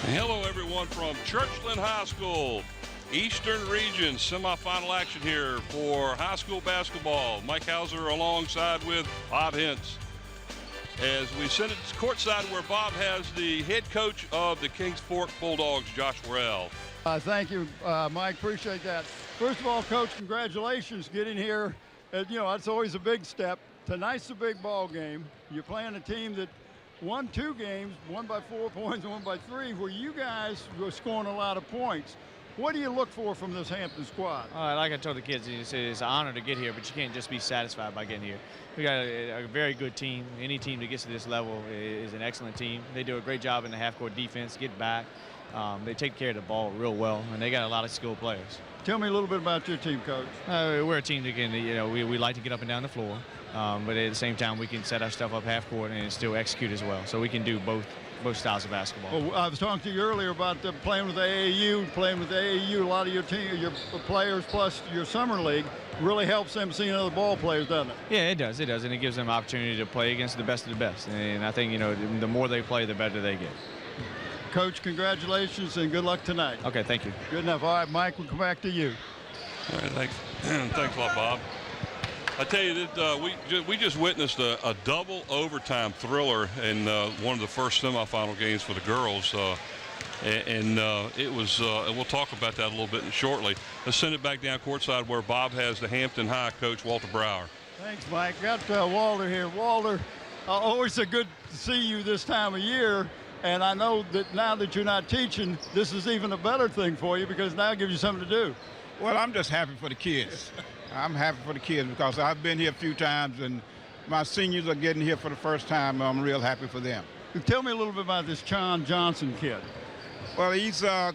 Hello, everyone from Churchland High School. Eastern Region semifinal action here for high school basketball. Mike Hauser alongside with Bob Hintz. As we send it courtside where Bob has the head coach of the Kings Fork Bulldogs, Josh Worrell. Thank you, Mike. Appreciate that. First of all, Coach, congratulations getting here. That's always a big step. Tonight's a big ball game. You're playing a team that won 2 games, one by 4 points and one by 3, where you guys were scoring a lot of points. What do you look for from this Hampton squad? Like I told the kids, it's an honor to get here, but you can't just be satisfied by getting here. We got a very good team. Any team that gets to this level is an excellent team. They do a great job in the half-court defense, get back. They take care of the ball real well, and they got a lot of skilled players. Tell me a little bit about your team, Coach. We're a team that can, we like to get up and down the floor, but at the same time, we can set our stuff up half-court and still execute as well. So we can do both styles of basketball. Well, I was talking to you earlier about playing with AAU. A lot of your team, your players plus your summer league really helps them seeing other ball players, doesn't it? Yeah, it does, and it gives them an opportunity to play against the best of the best. And I think, the more they play, the better they get. Coach, congratulations and good luck tonight. Okay, thank you. Good enough. All right, Mike, we'll come back to you. All right, thanks. Thanks a lot, Bob. I tell you that we just witnessed a double overtime thriller in one of the first semifinal games for the girls, it was. We'll talk about that a little bit shortly. Let's send it back down courtside where Bob has the Hampton High coach Walter Brower. Thanks, Mike. Got Walter here. Walter, always a good to see you this time of year. And I know that now that you're not teaching, this is even a better thing for you because now it gives you something to do. Well, I'm just happy for the kids. I'm happy for the kids because I've been here a few times and my seniors are getting here for the first time. I'm real happy for them. Tell me a little bit about this John Johnson kid. Well, he's a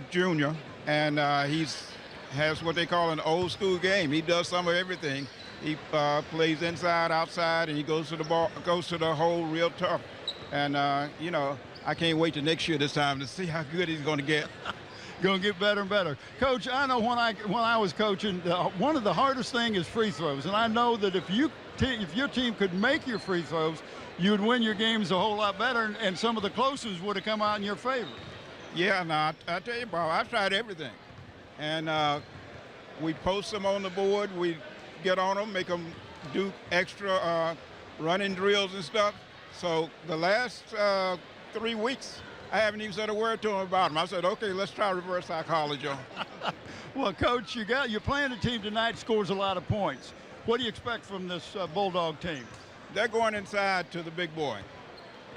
junior and has what they call an old school game. He does some of everything. He plays inside, outside, and he goes to the hole real tough. And, I can't wait till next year this time to see how good he's going to get. Going to get better and better. Coach, I know when I was coaching, one of the hardest things is free throws. And I know that if your team could make your free throws, you would win your games a whole lot better, and some of the closest would have come out in your favor. Yeah, now, I tell you, Bob, I've tried everything. And we post them on the board. We get on them, make them do extra running drills and stuff. So the last 3 weeks, I haven't even said a word to him about them. I said, okay, let's try reverse psychology. Well, Coach, you're playing a team tonight scores a lot of points. What do you expect from this Bulldog team? They're going inside to the big boy.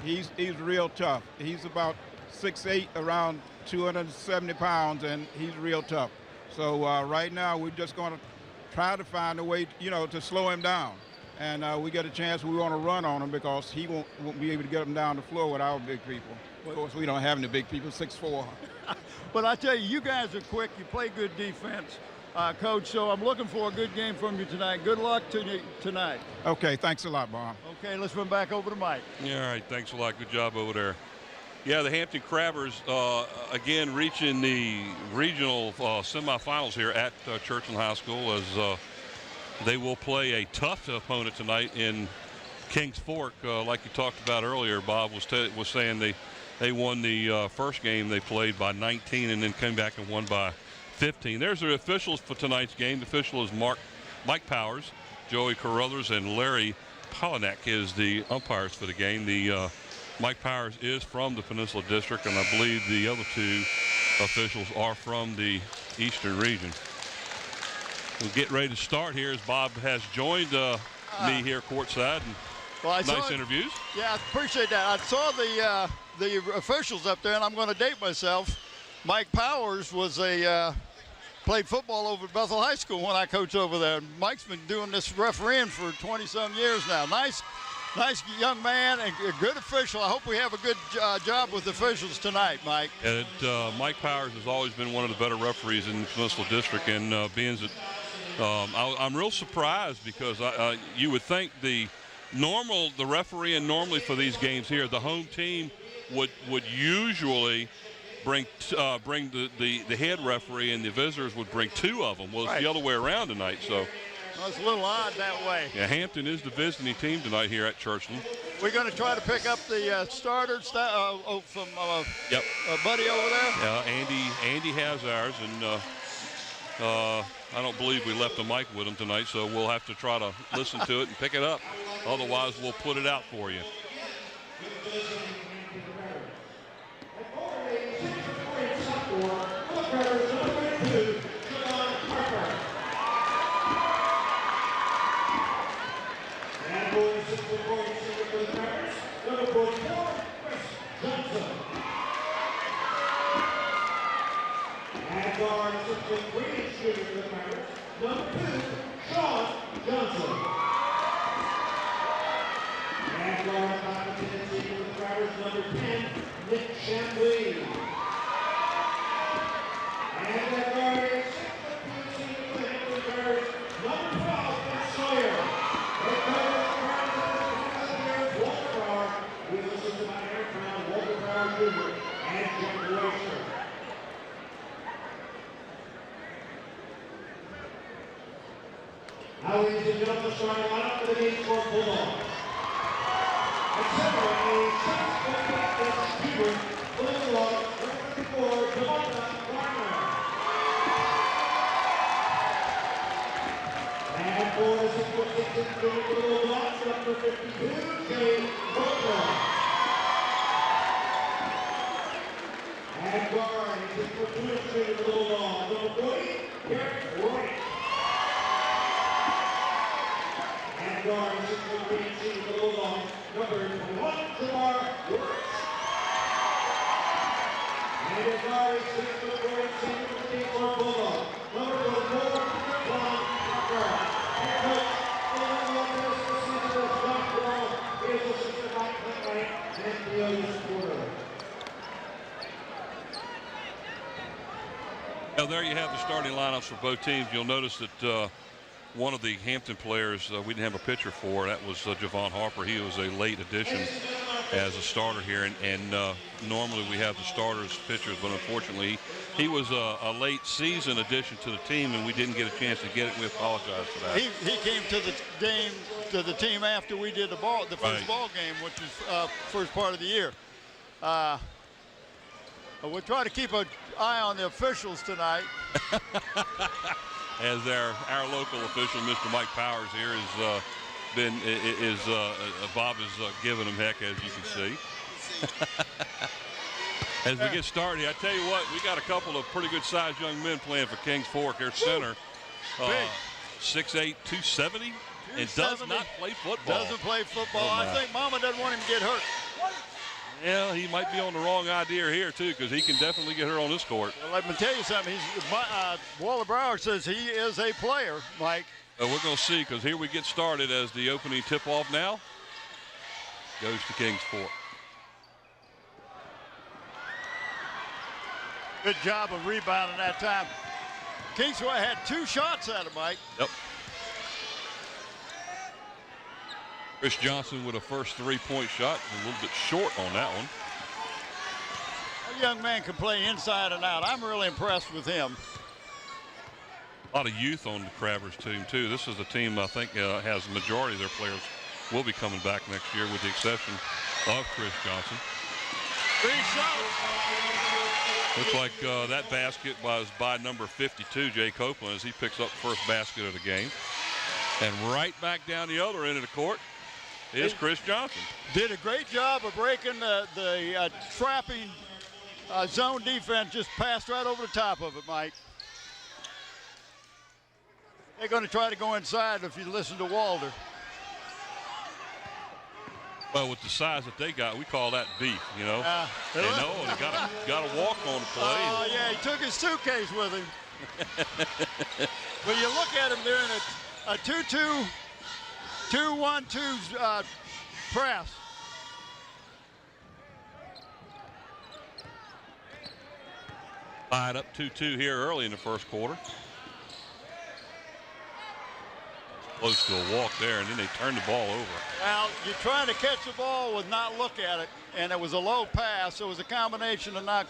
He's real tough. He's about 6'8", around 270 pounds, and he's real tough. So right now, we're just going to try to find a way, to slow him down. And we get a chance, we want to run on him because he won't be able to get him down the floor with our big people. Of course, we don't have any big people, 6'4". But I tell you, you guys are quick. You play good defense, Coach. So I'm looking for a good game from you tonight. Good luck to you tonight. Okay, thanks a lot, Bob. Okay, let's run back over to Mike. Yeah, all right, thanks a lot. Good job over there. Yeah, the Hampton Crabbers, again, reaching the regional semifinals here at Churchland High School as they will play a tough opponent tonight in Kings Fork. Like you talked about earlier, Bob was saying they won the first game they played by 19 and then came back and won by 15. There's the officials for tonight's game. The official is Mike Powers, Joey Carruthers, and Larry Polinak is the umpires for the game. The Mike Powers is from the Peninsula District, and I believe the other 2 officials are from the Eastern Region. We'll get ready to start here as Bob has joined me here courtside. And nice interviews. Yeah, I appreciate that. I saw the officials up there, and I'm going to date myself. Mike Powers was played football over at Bethel High School when I coached over there. Mike's been doing this refereeing for 20-some years now. Nice young man and a good official. I hope we have a good job with officials tonight, Mike. And Mike Powers has always been one of the better referees in the Peninsula District, and being that I'm real surprised because you would think the refereeing normally for these games here, the home team would usually bring the head referee, and the visitors would bring 2 of them. Well, it's the other way around tonight, so. Well, it's a little odd that way. Yeah, Hampton is the visiting team tonight here at Churchland. We're going to try to pick up the starter from Yep. Buddy over there. Yeah, Andy has ours, and I don't believe we left the mic with him tonight, so we'll have to try to listen to it and pick it up. Otherwise, we'll put it out for you. Now, ladies and gentlemen, starting lineup for the game for Bulldogs. At center, a 6'8" shooter, Bulldog, number 4, Devonta Garner. And for the 6'6" shooter for the Bulldogs, number 52, Jay Bulldog. And guard, 6'2" shooter for the Bulldogs, number 40, Garrett Wright. And guard, 6'3" shooter for the Bulldogs, number 21, Jamar Woods. And at guard, 6'4" shooter for the team for Bulldogs, number 24, Ron Tucker. Head coach, Illinois Assistant John Crow, is assisted by Clint Wright and Theo Porter. Now, there you have the starting lineups for both teams. You'll notice that one of the Hampton players we didn't have a pitcher for. That was Javon Harper. He was a late addition as a starter here, and normally we have the starters pitchers, but unfortunately he was a late season addition to the team, and we didn't get a chance to get it. We apologize for that. He came to the game, to the team after we did the first Right. ball game, which is first part of the year. We'll try to keep an eye on the officials tonight. As our local official, Mr. Mike Powers here, has Bob is giving him heck, as you can see. As we get started, I tell you what, we got a couple of pretty good-sized young men playing for Kings Fork. Their center, 6'8", 270, and does not play football. Doesn't play football. Oh, I think Mama doesn't want him to get hurt. Yeah, he might be on the wrong idea here, too, because he can definitely get hurt on this court. Well, let me tell you something. Waller Brower says he is a player, Mike. We're going to see, because here we get started as the opening tip-off now goes to Kings Fork. Good job of rebounding that time. Kings Fork had 2 shots at him, Mike. Yep. Chris Johnson with a first 3-point shot, a little bit short on that one. A young man can play inside and out. I'm really impressed with him. A lot of youth on the Crabbers team, too. This is a team I think has the majority of their players will be coming back next year, with the exception of Chris Johnson. 3 shots. Looks like that basket was by number 52, Jay Copeland, as he picks up first basket of the game. And right back down the other end of the court is Chris Johnson. Did a great job of breaking the trapping zone defense. Just passed right over the top of it, Mike. They're going to try to go inside if you listen to Walder. Well, with the size that they got, we call that beef, you know. They got to walk on the play. Oh, yeah, he took his suitcase with him. But you look at him doing a 2-2, 2-1-2 press. Tied up 2-2 here early in the first quarter. Close to a walk there, and then they turned the ball over. Well, you're trying to catch the ball with not look at it, and it was a low pass. So it was a combination of not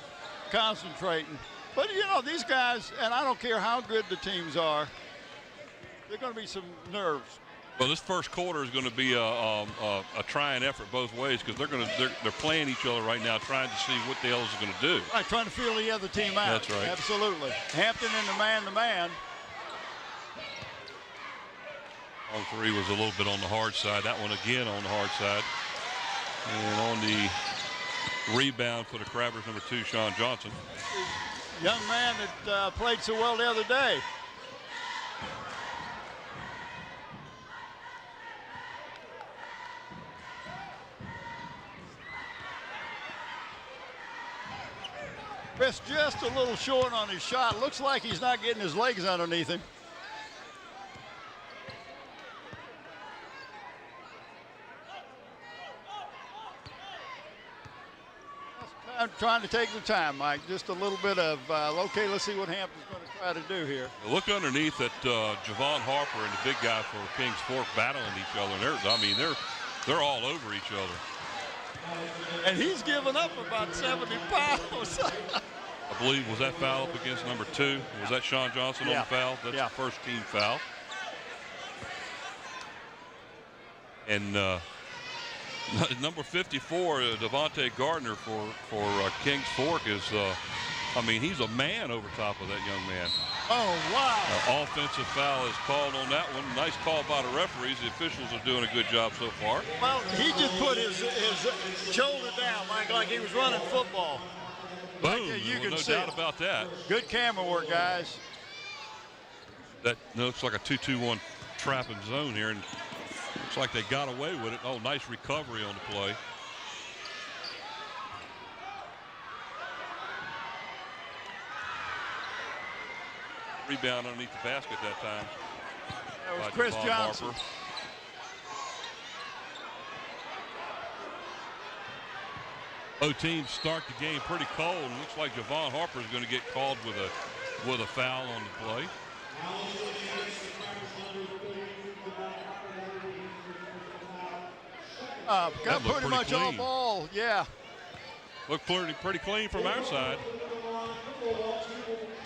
concentrating. But, you know, these guys, and I don't care how good the teams are, there's going to be some nerves. Well, this first quarter is going to be a trying effort both ways because they're playing each other right now, trying to see what the hell is going to do. Right, trying to feel the other team out. That's right. Absolutely. Hampton in the man-to-man. On three was a little bit on the hard side. That one again on the hard side. And on the rebound for the Crabbers, number 2, Sean Johnson. Young man that played so well the other day. Chris just a little short on his shot. Looks like he's not getting his legs underneath him. I'm trying to take the time, Mike. Just a little bit of, okay, let's see what Hampton's going to try to do here. Look underneath at Javon Harper and the big guy for Kings Fork battling each other. They're all over each other. And he's given up about 70 pounds. I believe, was that foul up against number 2? Was that Sean Johnson on the foul? That's the first team foul. And number 54, Devontae Gardner for Kings Fork is, he's a man over top of that young man. Oh, wow. Offensive foul is called on that one. Nice call by the referees. The officials are doing a good job so far. Well, he just put his shoulder down like he was running football. Boom. You can no see doubt it. about that. Good camera work, guys. That looks like a 2-2-1 trapping zone here, and looks like they got away with it. Oh, nice recovery on the play. Rebound underneath the basket that time. That was by Chris Javon Johnson. Harper. Both teams start the game pretty cold. It looks like Javon Harper is going to get called with a foul on the play. Got pretty much all ball, yeah. Looked pretty clean from our side.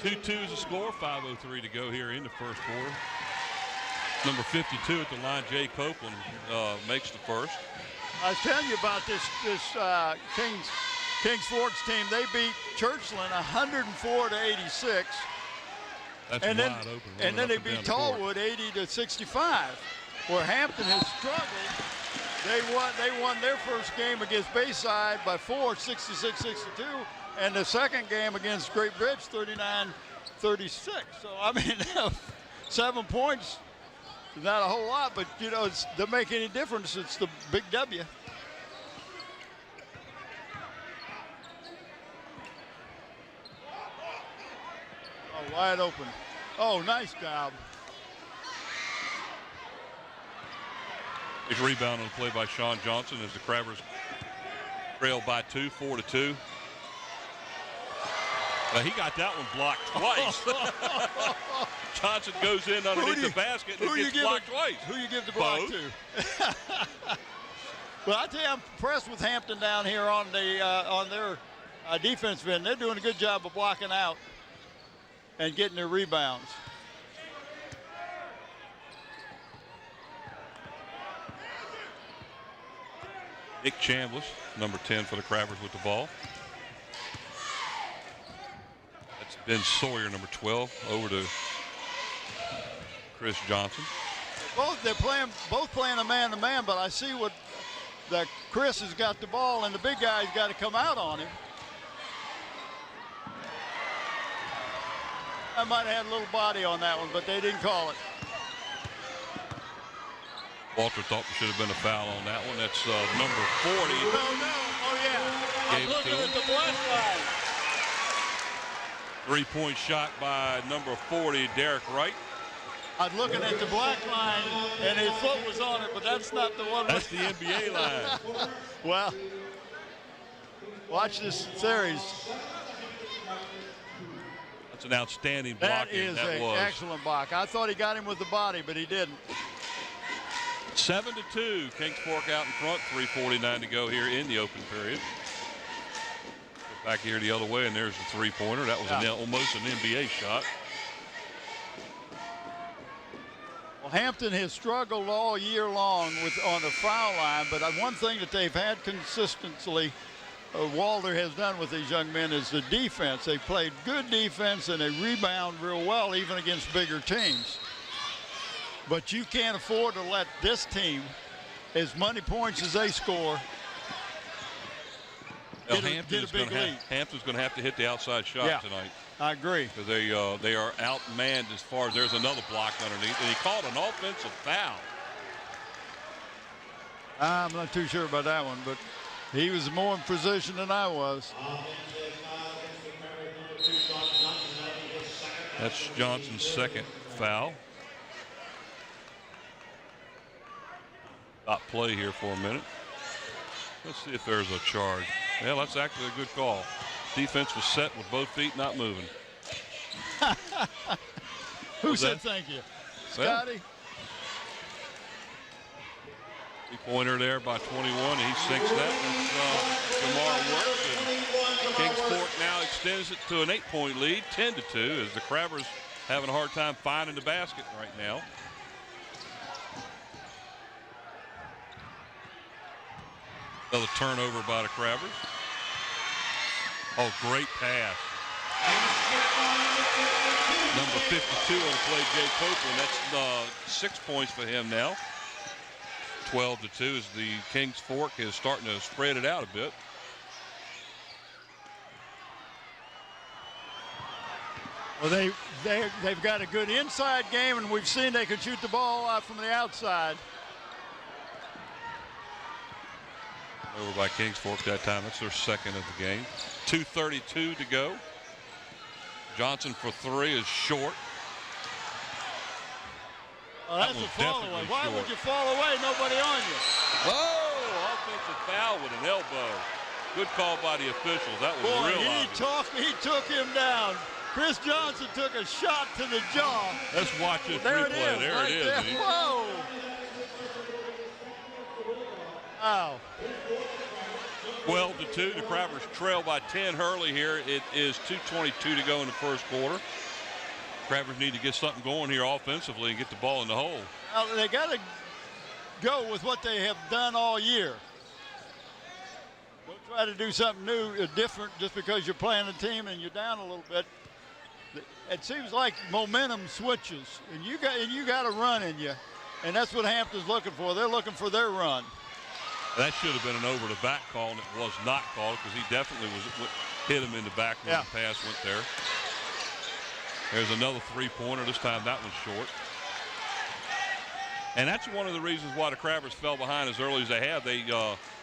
2-2 is the score, 5:03 to go here in the first quarter. Number 52 at the line, Jay Copeland, makes the first. I was telling you about this Kings Fork's team. They beat Churchland 104-86. That's and wide open. And then they beat Tallwood 80-65. Where Hampton has struggled. They won their first game against Bayside by 4, 66-62, and the second game against Great Bridge 39-36. So 7 points. Not a whole lot, but it doesn't make any difference. It's the big W. Oh, wide open. Oh, nice job. His rebound on the play by Sean Johnson as the Crabbers trail by 2, 4-2. He got that one blocked twice. Johnson goes in underneath the basket and gets blocked twice. Who you give the block to? Well, I tell you, I'm impressed with Hampton down here on their defensive end. They're doing a good job of blocking out and getting their rebounds. Nick Chambliss, number 10 for the Crabbers with the ball. That's Ben Sawyer, number 12, over to Chris Johnson. They're both playing a man-to-man, but I see that Chris has got the ball, and the big guy's got to come out on him. I might have had a little body on that one, but they didn't call it. Walter thought there should have been a foul on that one. That's number 40. No. Oh, yeah. I'm looking at the black line. 3-point shot by number 40, Derek Wright. I was looking at the black line, and his foot was on it, but that's not the one. That's the NBA line. Well, watch this series. That's an outstanding block. That is an excellent block. I thought he got him with the body, but he didn't. 7-2, Kings Fork out in front, 3:49 to go here in the open period. Go back here the other way, and there's the three-pointer. That was almost an NBA shot. Well, Hampton has struggled all year long on the foul line, but one thing that they've had consistently, Walter has done with these young men is the defense. They played good defense and they rebound real well even against bigger teams. But you can't afford to let this team, as many points as they score, Hampton's going to have to hit the outside shot tonight. I agree. Because they are outmanned as far as there's another block underneath, and he called an offensive foul. I'm not too sure about that one, but he was more in position than I was. That's Johnson's second foul. Stop play here for a minute. Let's see if there's a charge. Yeah, that's actually a good call. Defense was set with both feet not moving. Who said thank you? Scotty? Three-pointer there by 21. He sinks that. That's Jamar Works. Kings Fork now extends it to an 8-point lead, 10-2, as the Crabbers having a hard time finding the basket right now. Another turnover by the Crabbers. Oh, great pass. Number 52 on the play, Jay Copeland. That's 6 points for him now. 12-2 as the Kings Fork is starting to spread it out a bit. Well, they've got a good inside game, and we've seen they can shoot the ball out from the outside. Over by Kings Fork that time. That's their second of the game. 2:32 to go. Johnson for three is short. Oh, that's a fall away. Why would you fall away? Nobody on you. Oh, offensive foul with an elbow. Good call by the officials. That was real obvious. He took him down. Chris Johnson took a shot to the jaw. Let's watch this there replay. There it is. There. Whoa. Wow. 12-2. The Crabbers trail by 10 early here. It is 2:22 to go in the first quarter. Crabbers need to get something going here offensively and get the ball in the hole. Now, they got to go with what they have done all year. Don't try to do something new, different, just because you're playing a team and you're down a little bit. It seems like momentum switches, and you got a run in you, and that's what Hampton's looking for. They're looking for their run. That should have been an over-the-back call, and it was not called because he definitely hit him in the back when the pass went there. There's another three-pointer. This time that one's short. And that's one of the reasons why the Crabbers fell behind as early as they have.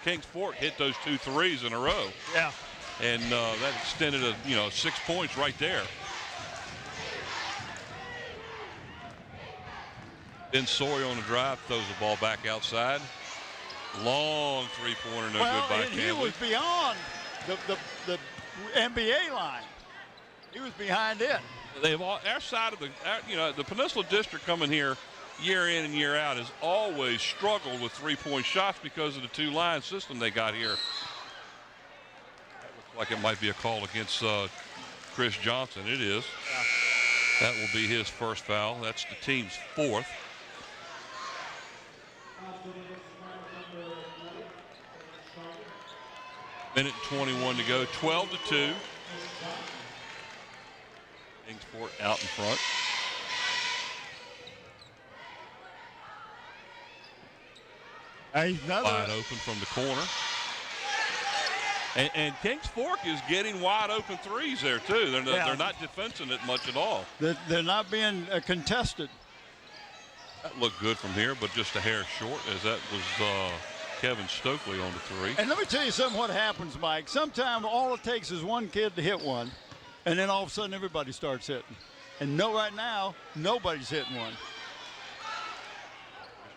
Kings Fork hit those 2 threes in a row. Yeah. And that extended 6 points right there. Then Sawyer on the drive throws the ball back outside. Long three-pointer, no good by Campbell. He was beyond the NBA line. He was behind it. They've our side of the Peninsula District coming here year in and year out has always struggled with three-point shots because of the two-line system they got here. That looks like it might be a call against Chris Johnson. It is. Yeah. That will be his first foul. That's the team's fourth. Minute and 21 to go. 12-2. Kings Fork out in front. Wide open from the corner. And Kings Fork is getting wide open threes there too. They're not defensing it much at all. They're not being contested. That looked good from here, but just a hair short as that was Kevin Stokely on the three. And let me tell you something what happens, Mike. Sometimes all it takes is one kid to hit one, and then all of a sudden everybody starts hitting. And right now, nobody's hitting one.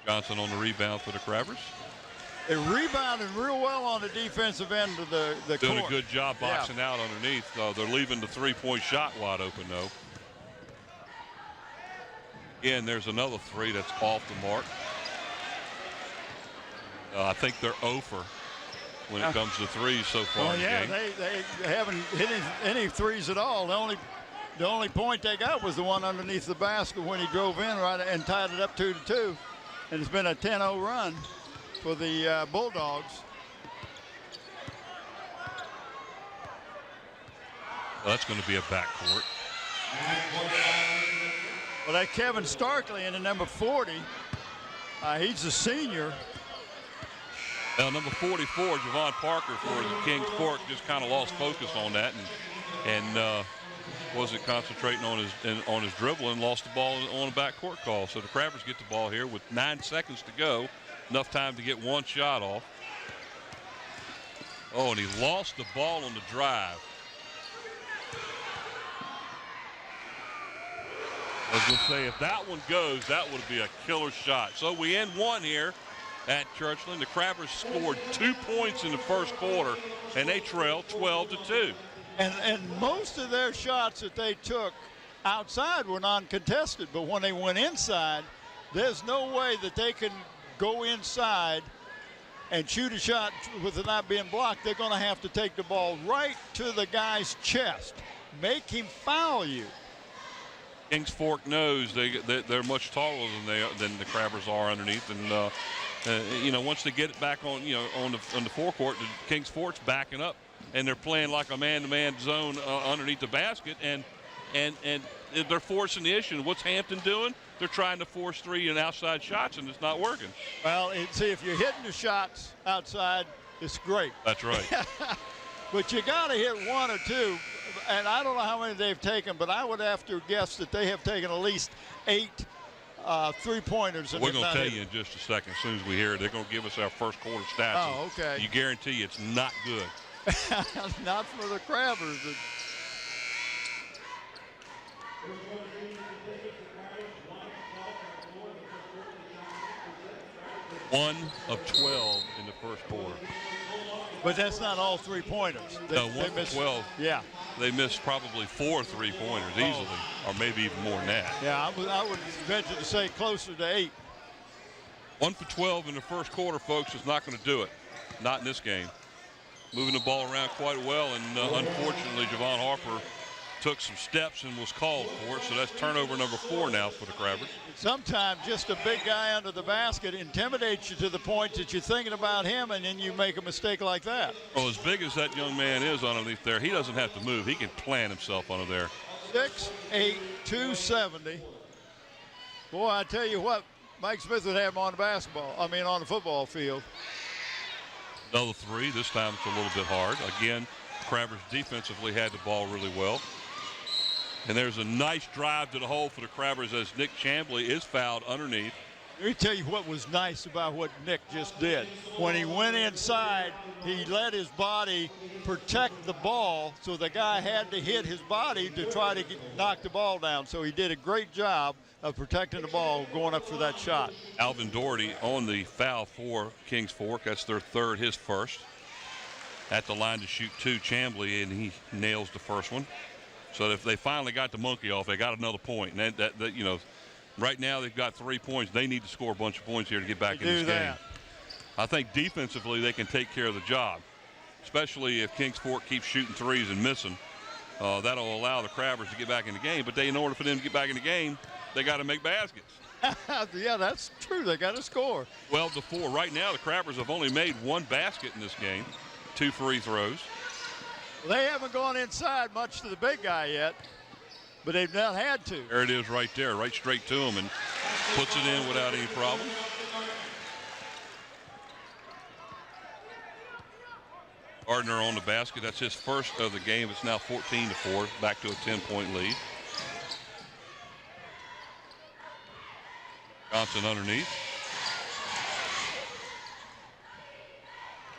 Johnson on the rebound for the Crabbers. They rebounded real well on the defensive end of the court. Doing a good job boxing out underneath. They're leaving the three-point shot wide open, though. Again, there's another three that's off the mark. I think they're 0 for when it comes to threes so far in the game. They haven't hit any threes at all. The only The only point they got was the one underneath the basket when he drove in right and tied it up 2-2. And it's been a 10-0 run for the Bulldogs. Well, that's going to be a backcourt. Well, that Kevin Starkley in the number 40. He's a senior. Well, number 44, Javon Parker for the Kings Fork, just kind of lost focus on that and wasn't concentrating on his dribble and lost the ball on a backcourt call. So the Crabbers get the ball here with 9 seconds to go, enough time to get one shot off. Oh, and he lost the ball on the drive. I was going to say, if that one goes, that would be a killer shot. So we end one here at Churchland. The Crabbers scored 2 points in the first quarter, and they trailed 12-2. And most of their shots that they took outside were non-contested, but when they went inside, there's no way that they can go inside and shoot a shot with it not being blocked. They're going to have to take the ball right to the guy's chest, make him foul you. Kings Fork knows they're much taller than the Crabbers are underneath, and once they get it back on on the forecourt, the Kings Fork's backing up, and they're playing like a man-to-man zone underneath the basket, and they're forcing the issue. And what's Hampton doing? They're trying to force 3 and outside shots, and it's not working. Well, see, if you're hitting the shots outside, it's great. That's right. But you got to hit 1 or 2. And I don't know how many they've taken, but I would have to guess that they have taken at least 8 3-pointers. We're going to tell you in just a second. As soon as we hear it, they're going to give us our first quarter stats. Oh, okay. You guarantee it's not good. Not for the Crabbers. 1 of 12 in the first quarter. But that's not all 3-pointers. No, 1 for 12. Yeah. They missed probably 4 3-pointers easily, or maybe even more than that. Yeah, I would venture to say closer to 8. 1 for 12 in the first quarter, folks, is not going to do it. Not in this game. Moving the ball around quite well, and unfortunately, Javon Harper took some steps and was called for it, so that's turnover number 4 now for the Crabbers. Sometimes just a big guy under the basket intimidates you to the point that you're thinking about him, and then you make a mistake like that. Well, as big as that young man is underneath there, he doesn't have to move. He can plant himself under there. 6'8", 270. Boy, I tell you what, Mike Smith would have him on the football field. Another 3. This time it's a little bit hard. Again, Crabbers defensively had the ball really well. And there's a nice drive to the hole for the Crabbers as Nick Chamblee is fouled underneath. Let me tell you what was nice about what Nick just did. When he went inside, he let his body protect the ball, so the guy had to hit his body to try to knock the ball down. So he did a great job of protecting the ball going up for that shot. Alvin Doherty on the foul for Kings Fork. That's their 3rd, his 1st. At the line to shoot 2, Chamblee, and he nails the first one. So if they finally got the monkey off, they got another point. And that right now they've got 3 points. They need to score a bunch of points here to get back in this game. I think defensively they can take care of the job, especially if Kings Fork keeps shooting 3s and missing. That'll allow the Crabbers to get back in the game. But in order for them to get back in the game, they got to make baskets. Yeah, that's true. They got to score. 12-4. Right now the Crabbers have only made 1 basket in this game, 2 free throws. They haven't gone inside much to the big guy yet, but they've not had to. There it is right there, right straight to him, and puts it in without any problem. Gardner on the basket. That's his 1st of the game. It's now 14-4, back to a 10-point lead. Johnson underneath.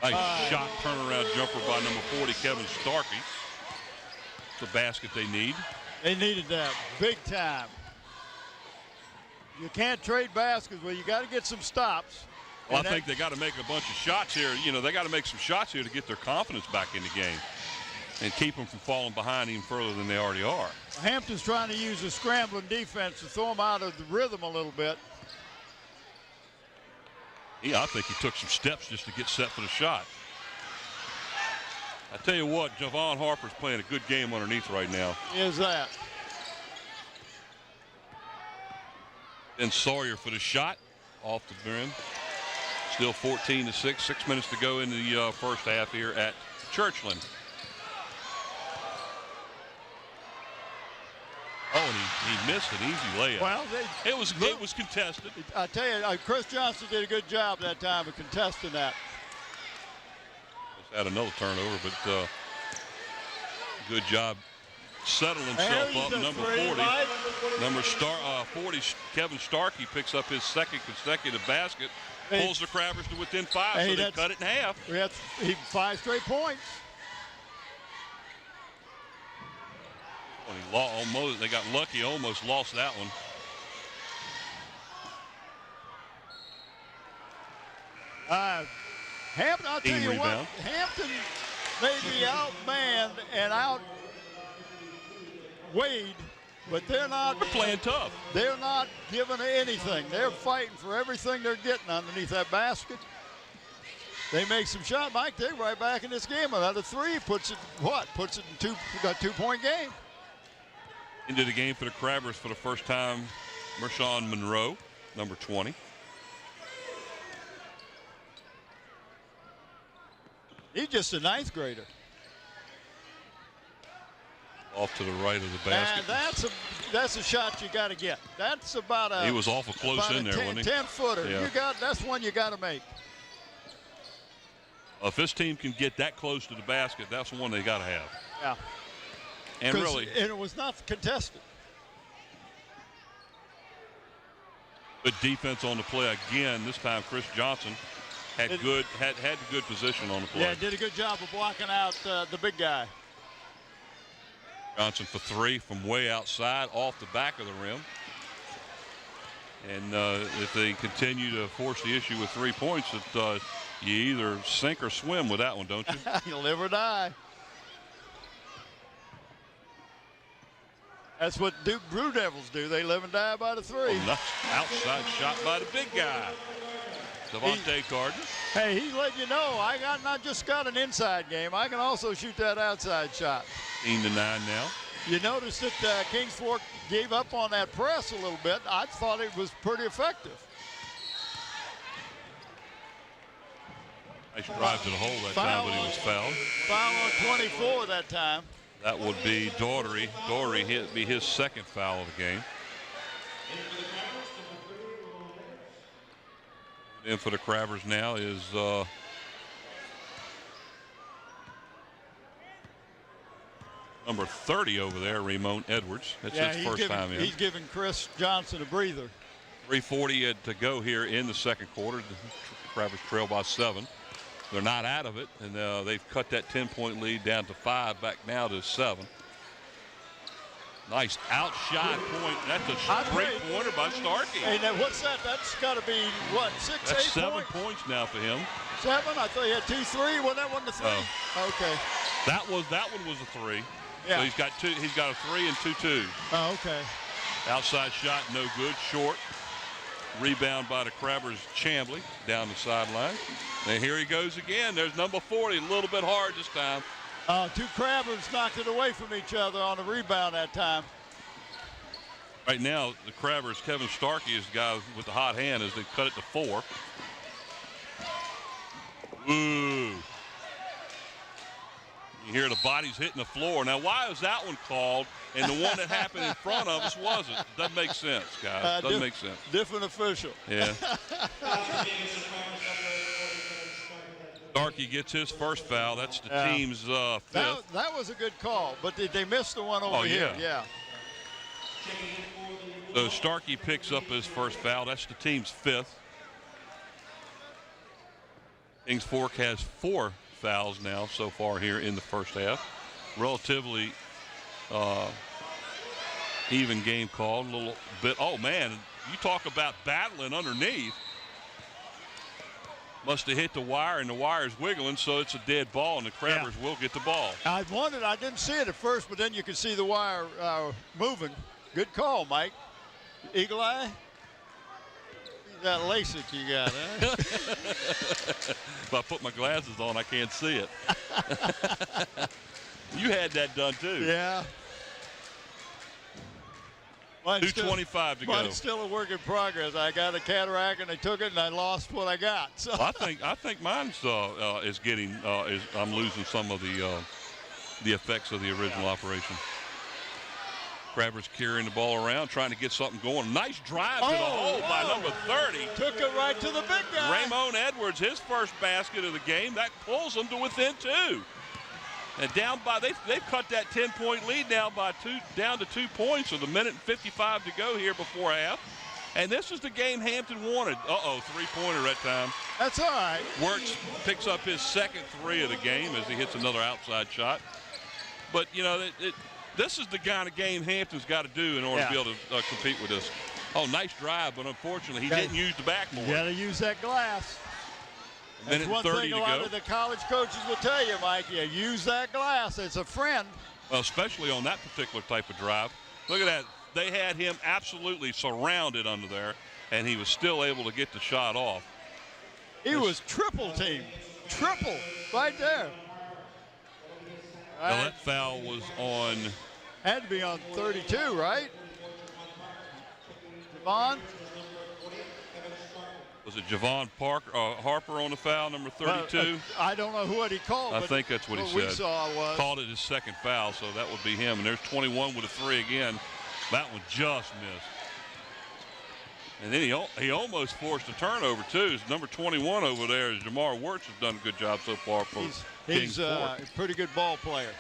Nice shot, turnaround jumper by number 40, Kevin Starkey. It's a basket they need. They needed that big time. You can't trade baskets. Well, you got to get some stops. Well, I think they got to make a bunch of shots here. They got to make some shots here to get their confidence back in the game and keep them from falling behind even further than they already are. Hampton's trying to use a scrambling defense to throw them out of the rhythm a little bit. Yeah, I think he took some steps just to get set for the shot. I tell you what, Javon Harper's playing a good game underneath right now. Is that? And Sawyer for the shot off the rim. Still 14-6, 6 minutes to go in the first half here at Churchland. Oh, and he missed an easy layup. Well, it was contested. I tell you, Chris Johnson did a good job that time of contesting that. Just had another turnover, but good job settling himself up. Number 40, Mike. 40, Kevin Starkey picks up his second consecutive basket, pulls the Crabbers to within 5, so they cut it in half. We had 5 straight points. Almost, they got lucky, almost lost that one. Hampton, I'll tell you rebound. what, Hampton may be outmanned and outweighed, but they're not. They're playing tough. They're not giving anything. They're fighting for everything they're getting underneath that basket. They make some shot. Mike, they're right back in this game. Another 3 puts it in got 2-point game. Into the game for the Crabbers for the first time, Mershawn Monroe, number 20. He's just a 9th grader. Off to the right of the basket. And that's a shot you got to get. That's about a. He was awful close in there, wasn't he? 10-footer. Yeah. That's one you got to make. If this team can get that close to the basket, that's one they got to have. Yeah. And really, and it was not contested. good defense on the play again. This time, Chris Johnson had good position on the play. Yeah, did a good job of blocking out the big guy. Johnson for 3 from way outside, off the back of the rim. And if they continue to force the issue with 3 points, you either sink or swim with that one, don't you? You live or die. That's what Duke Blue Devils do. They live and die by the 3. Nice outside shot by the big guy, Devontae Carter. Hey, he's letting you know I not just got an inside game. I can also shoot that outside shot. 15-9 now. You notice that Kings Fork gave up on that press a little bit. I thought it was pretty effective. Nice drive to the hole that time, but he was fouled. Foul on 24 that time. That would be Daugherty. Daugherty be his second foul of the game. In for the Crabbers now is number 30 over there, Ramon Edwards. That's his first time in. He's giving Chris Johnson a breather. 3:40 to go here in the second quarter. The Crabbers trail by 7. They're not out of it, and they've cut that 10-point lead down to 5, back now to 7. Nice outshot point. That's a great pointer by Starkey. Hey, now what's that? That's got to be, what, 6, That's 8 7 points now for him. 7? I thought he had 2, 3. Well, that wasn't a 3. Oh. Okay. That one was a 3. Yeah. So he's got 2. He's got a 3 and 2 twos. Oh, okay. Outside shot, no good. Short. Rebound by the Crabbers, Chambly down the sideline. And here he goes again. There's number 40, a little bit hard this time. 2 Crabbers knocked it away from each other on the rebound that time. Right now, the Crabbers, Kevin Starkey is the guy with the hot hand as they cut it to 4. Ooh. You hear the bodies hitting the floor. Now, why is that one called and the one that happened in front of us wasn't? Doesn't make sense, guys. Doesn't make sense. Different official. Yeah. Starkey gets his first foul. That's the team's 5th. That was a good call, but they missed the one over here. Yeah. So Starkey picks up his first foul. That's the team's 5th. Kings Fork has 4 fouls now so far here in the first half. Relatively even game called. A little bit. Oh, man, you talk about battling underneath. Must have hit the wire, and the wire's wiggling, so it's a dead ball, and the Crabbers will get the ball. I didn't see it at first, but then you could see the wire moving. Good call, Mike. Eagle eye? That LASIK you got, huh? If I put my glasses on, I can't see it. You had that done, too. Yeah. 2:25 to go. Mine's still a work in progress. I got a cataract and they took it and I lost what I got. So I think mine's is getting I'm losing some of the effects of the original operation. Crabbers carrying the ball around, trying to get something going. Nice drive to the hole by number 30. Took it right to the big guy. Ramon Edwards, his first basket of the game. That pulls them to within 2. And down by they've cut that 10-point lead now down to 2 points with 1:55 to go here before half. And this is the game Hampton wanted. Three-pointer that time. That's all right. Works, picks up his second 3 of the game as he hits another outside shot. But you know this is the kind of game Hampton's got to do in order to be able to compete with this. Oh, nice drive, but unfortunately he didn't use the backboard. You got to use that glass. That's one 30 thing to a lot go. of the college coaches will tell you, Mike. You use that glass. It's a friend. Well, especially on that particular type of drive. Look at that. They had him absolutely surrounded under there, and he was still able to get the shot off. He was triple teamed. Triple right there. Now that foul was on. Had to be on 32, right? Devon? Was it Javon Harper on the foul, number 32? I don't know what he called. I think that's what he said. We saw was called it his second foul, so that would be him. And there's 21 with a 3 again. That one just missed. And then he almost forced a turnover, too. Number 21 over there, Jamar Wirtz, has done a good job so far for He's a pretty good ball player.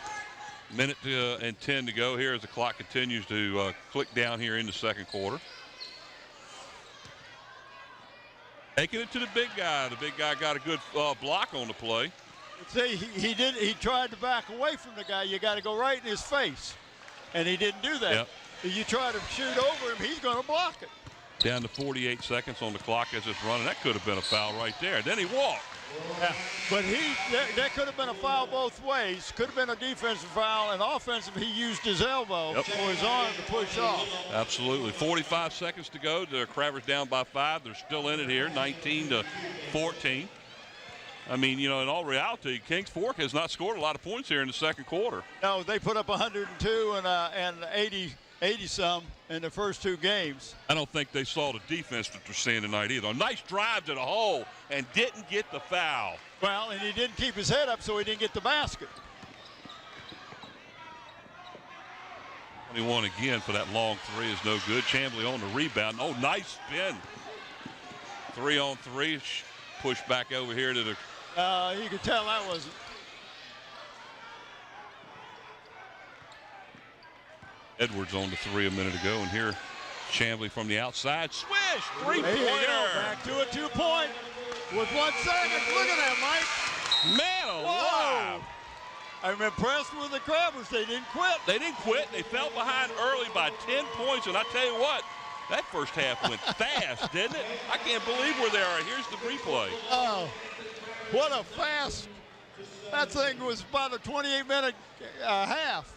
Minute and 10 to go here as the clock continues to click down here in the second quarter. Taking it to the big guy. The big guy got a good block on the play. See, he tried to back away from the guy. You got to go right in his face, and he didn't do that. Yep. If you try to shoot over him, he's going to block it. Down to 48 seconds on the clock as it's running. That could have been a foul right there. Then he walked. Yeah, but that could have been a foul both ways. Could have been a defensive foul, and offensive, he used his elbow or his arm to push off. Absolutely. 45 seconds to go. The Crabbers down by 5. They're still in it here, 19-14. I mean, you know, in all reality, Kings Fork has not scored a lot of points here in the second quarter. No, they put up 102 and 80-some in the first 2 games. I don't think they saw the defense that they're seeing tonight either. A nice drive to the hole and didn't get the foul. Well, and he didn't keep his head up, so he didn't get the basket. 21 again for that long 3 is no good. Chamblee on the rebound. Oh, nice spin. 3-on-3. Push back over here to the. You could tell that wasn't. Edwards on the 3 a minute ago, and here Chamblee from the outside. Swish! Three-pointer! There you go. Back to a 2-point with 1 second. Look at that, Mike. Man alive! Whoa. I'm impressed with the Crabbers. They didn't quit. They didn't quit. They fell behind early by 10 points, and I tell you what, that first half went fast, didn't it? I can't believe where they are. Here's the replay. Oh, what a fast. That thing was about a 28-minute half.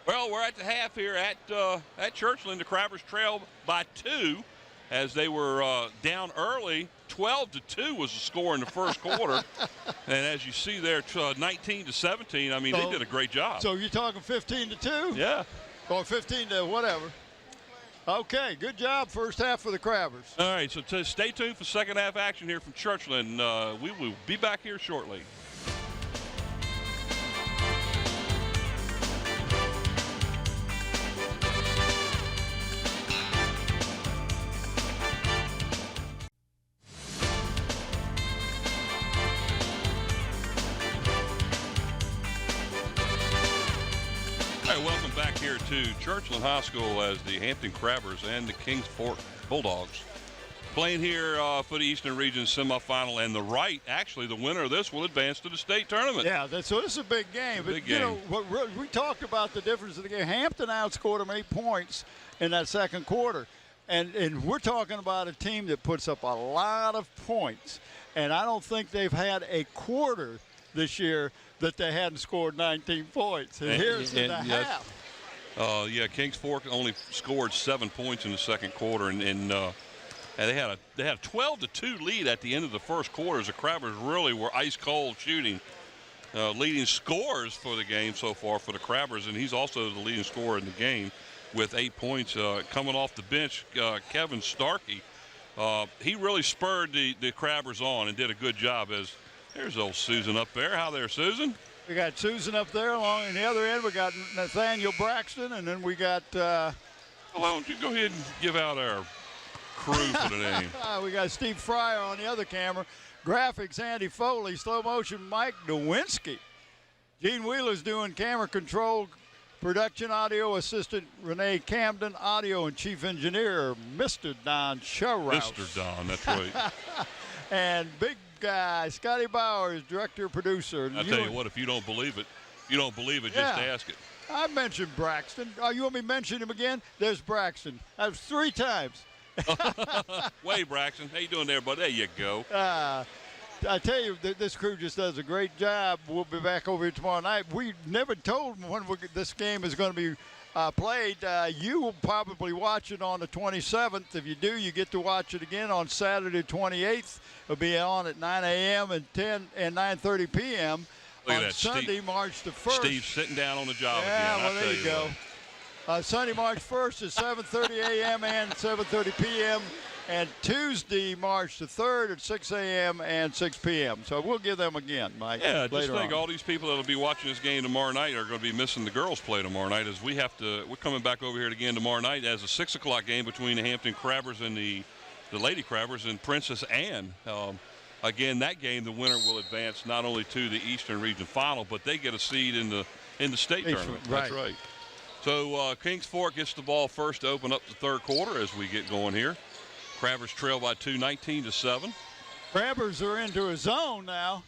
Well, we're at the half here at Churchland. The Crabbers trail by 2 as they were down early. 12-2 was the score in the first quarter. And as you see there, 19-17. I mean, they did a great job. So you're talking 15-2? Yeah. Or 15 to whatever. Okay, good job first half for the Crabbers. All right, so stay tuned for second half action here from Churchland. We will be back here shortly. Welcome back here to Churchland High School as the Hampton Crabbers and the Kings Fork Bulldogs playing here for the Eastern Region semifinal. And the winner of this will advance to the state tournament. Yeah, so this is a big game. Big You game. know, we talked about the difference of the game. Hampton outscored them 8 points in that second quarter. And we're talking about a team that puts up a lot of points. And I don't think they've had a quarter this year that they hadn't scored 19 points. And here's in the half. Kings Fork only scored 7 points in the second quarter, and they had a 12-2 lead at the end of the first quarter as the Crabbers really were ice cold shooting. Leading scorers for the game so far for the Crabbers, and he's also the leading scorer in the game. with 8 points. Coming off the bench, Kevin Starkey, he really spurred the Crabbers on and did a good job. As there's old Susan up there. How there, Susan? We got Susan up there. Along in the other end, we got Nathaniel Braxton, and then we got. Well, why don't you go ahead and give out our crew for the name? We got Steve Fryer on the other camera. Graphics, Andy Foley. Slow motion, Mike Nowinski. Gene Wheeler's doing camera control. Production audio assistant Renee Camden, audio and chief engineer Mr. Don Sherrouse. Mr. Don, that's right. And big guy Scotty Bowers, director producer. I tell you what, if you don't believe it, just ask it. I mentioned Braxton. Oh, you want me to mention him again? There's Braxton. That was 3 times. Way, Braxton. How you doing there, buddy? There you go. I tell you, this crew just does a great job. We'll be back over here tomorrow night. We never told them when this game is going to be played. You will probably watch it on the 27th. If you do, you get to watch it again on Saturday 28th. It'll be on at 9 a.m. and 10 and 9:30 p.m. Look at on that, Sunday, Steve, March the 1st. Steve's sitting down on the job yeah, again. well, there you go. Sunday, March 1st is 7:30 a.m. and 7:30 p.m. And Tuesday, March the 3rd at 6 a.m. and 6 p.m. So we'll give them again, Mike. Yeah, just think on. all these people that will be watching this game tomorrow night are going to be missing the girls' play tomorrow night, as we're coming back over here again tomorrow night as a 6 o'clock game between the Hampton Crabbers and the Lady Crabbers and Princess Anne. Again, that game, the winner will advance not only to the Eastern Region Final, but they get a seed in the state tournament. Right. That's right. So Kings Fork gets the ball first to open up the third quarter as we get going here. Crabbers trail by 2, 19-7. Crabbers are into a zone now.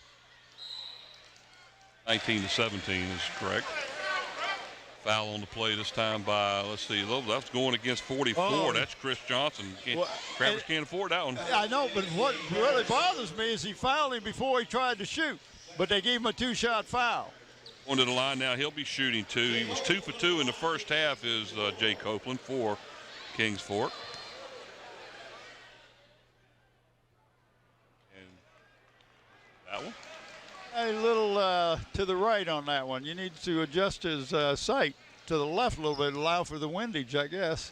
19-17 is correct. Foul on the play this time by, let's see, that's going against 44. Oh. That's Chris Johnson. Crabbers can't afford that one. I know, but what really bothers me is he fouled him before he tried to shoot, but they gave him a 2-shot foul. On to the line now, he'll be shooting 2. He was 2 for 2 in the first half is Jay Copeland for Kings Fork. That one? A little to the right on that one. You need to adjust his sight to the left a little bit, allow for the windage, I guess.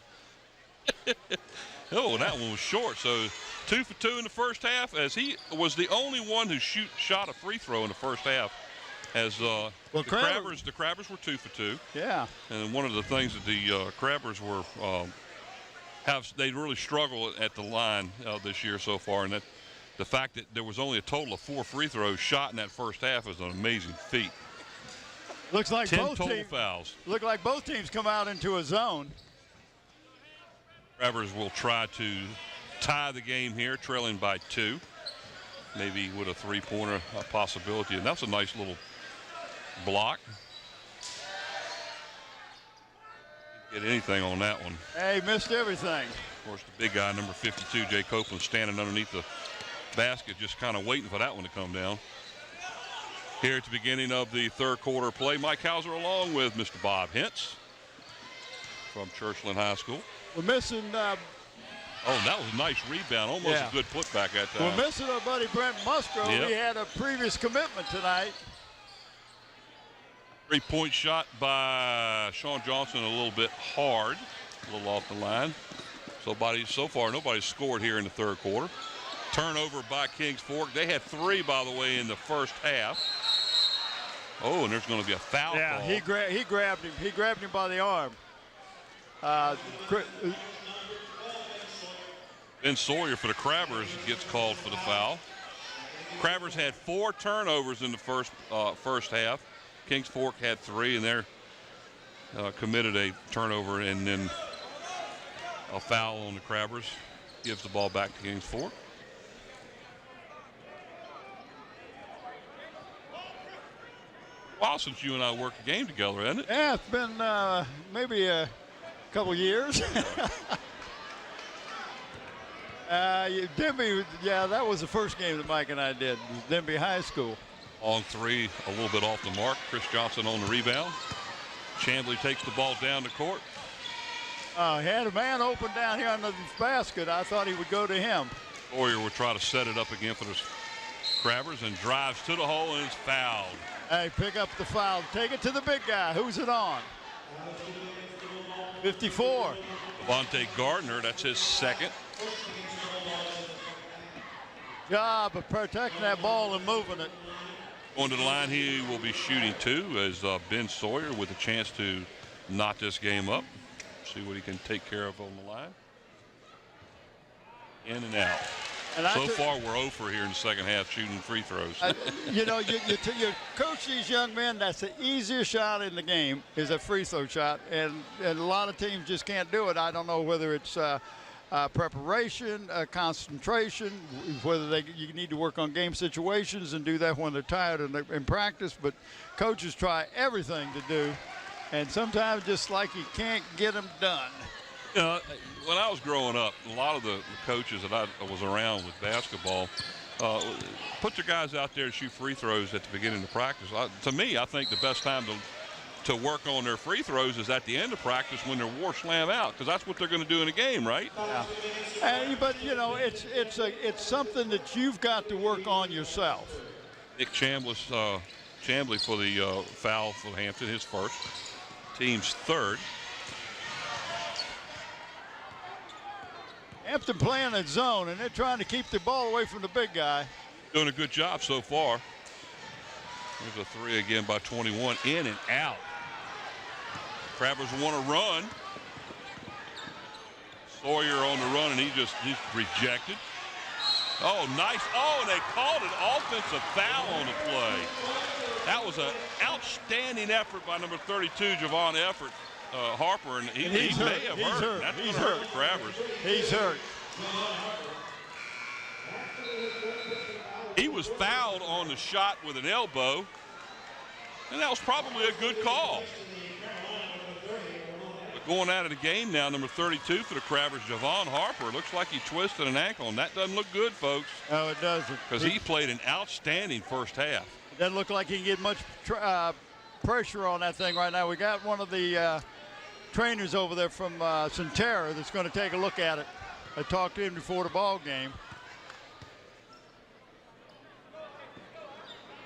Oh, that one was short. So 2 for 2 in the first half, as he was the only one who shot a free throw in the first half. As the Crabbers were 2 for 2. Yeah. And one of the things that the Crabbers were they really struggle at the line this year so far, and that the fact that there was only a total of 4 free throws shot in that first half is an amazing feat. Looks like 10 total fouls. Look like both teams come out into a zone. Crabbers will try to tie the game here, trailing by 2. Maybe with a 3-pointer possibility, and that's a nice little block. Didn't get anything on that one. Hey, missed everything. Of course, the big guy, number 52, Jay Copeland, standing underneath the basket, just kind of waiting for that one to come down. Here at the beginning of the third quarter play, Mike Hauser along with Mr. Bob Hintz from Churchland High School. We're missing. Oh, that was a nice rebound, almost a good putback at that. We're missing our buddy Brent Musgrove. Yep. He had a previous commitment tonight. 3-point shot by Sean Johnson, a little bit hard, a little off the line. So far, nobody's scored here in the third quarter. Turnover by Kings Fork. They had 3, by the way, in the first half. Oh, and there's going to be a foul call. He grabbed him. He grabbed him by the arm. Ben Sawyer for the Crabbers gets called for the foul. Crabbers had 4 turnovers in the first half. Kings Fork had 3, and they're committed a turnover, and then a foul on the Crabbers. Gives the ball back to Kings Fork. While since you and I worked a game together, hasn't it? Yeah, it's been maybe a couple years. Denby, that was the first game that Mike and I did. Denby High School. Long 3, a little bit off the mark. Chris Johnson on the rebound. Chambly takes the ball down the court. He had a man open down here on the basket. I thought he would go to him. Sawyer will try to set it up again for the Crabbers and drives to the hole and is fouled. Hey, pick up the foul. Take it to the big guy. Who's it on? 54. Devontae Gardner, that's his second. Job of protecting that ball and moving it. Going to the line, he will be shooting 2 as Ben Sawyer with a chance to knot this game up. See what he can take care of on the line. In and out. And so far, we're 0 for here in the second half shooting free throws. You know, you coach these young men, that's the easiest shot in the game is a free throw shot. And a lot of teams just can't do it. I don't know whether it's preparation, concentration, whether you need to work on game situations and do that when they're tired in practice. But coaches try everything to do. And sometimes just like you can't get them done. When I was growing up, a lot of the coaches that I was around with basketball put their guys out there to shoot free throws at the beginning of practice. To me, I think the best time to work on their free throws is at the end of practice when they're war slam out, because that's what they're going to do in a game, right? Yeah. But you know, it's something that you've got to work on yourself. Nick Chambly for the foul for Hampton, his first, team's third. Hampton playing a zone, and they're trying to keep the ball away from the big guy. Doing a good job so far. There's a 3 again by 21, in and out. Crabbers want to run. Sawyer on the run, and he's rejected. Oh, nice. Oh, and they called an offensive foul on the play. That was an outstanding effort by number 32, Javon Harper, and he may have hurt. That's going to hurt the Crabbers. He's hurt. He was fouled on the shot with an elbow, and that was probably a good call. But going out of the game now, number 32 for the Crabbers, Javon Harper, looks like he twisted an ankle, and that doesn't look good, folks. No, it doesn't. Because he played an outstanding first half. It doesn't look like he can get much pressure on that thing right now. We got one of the trainers over there from Centera that's going to take a look at it. I talked to him before the ball game.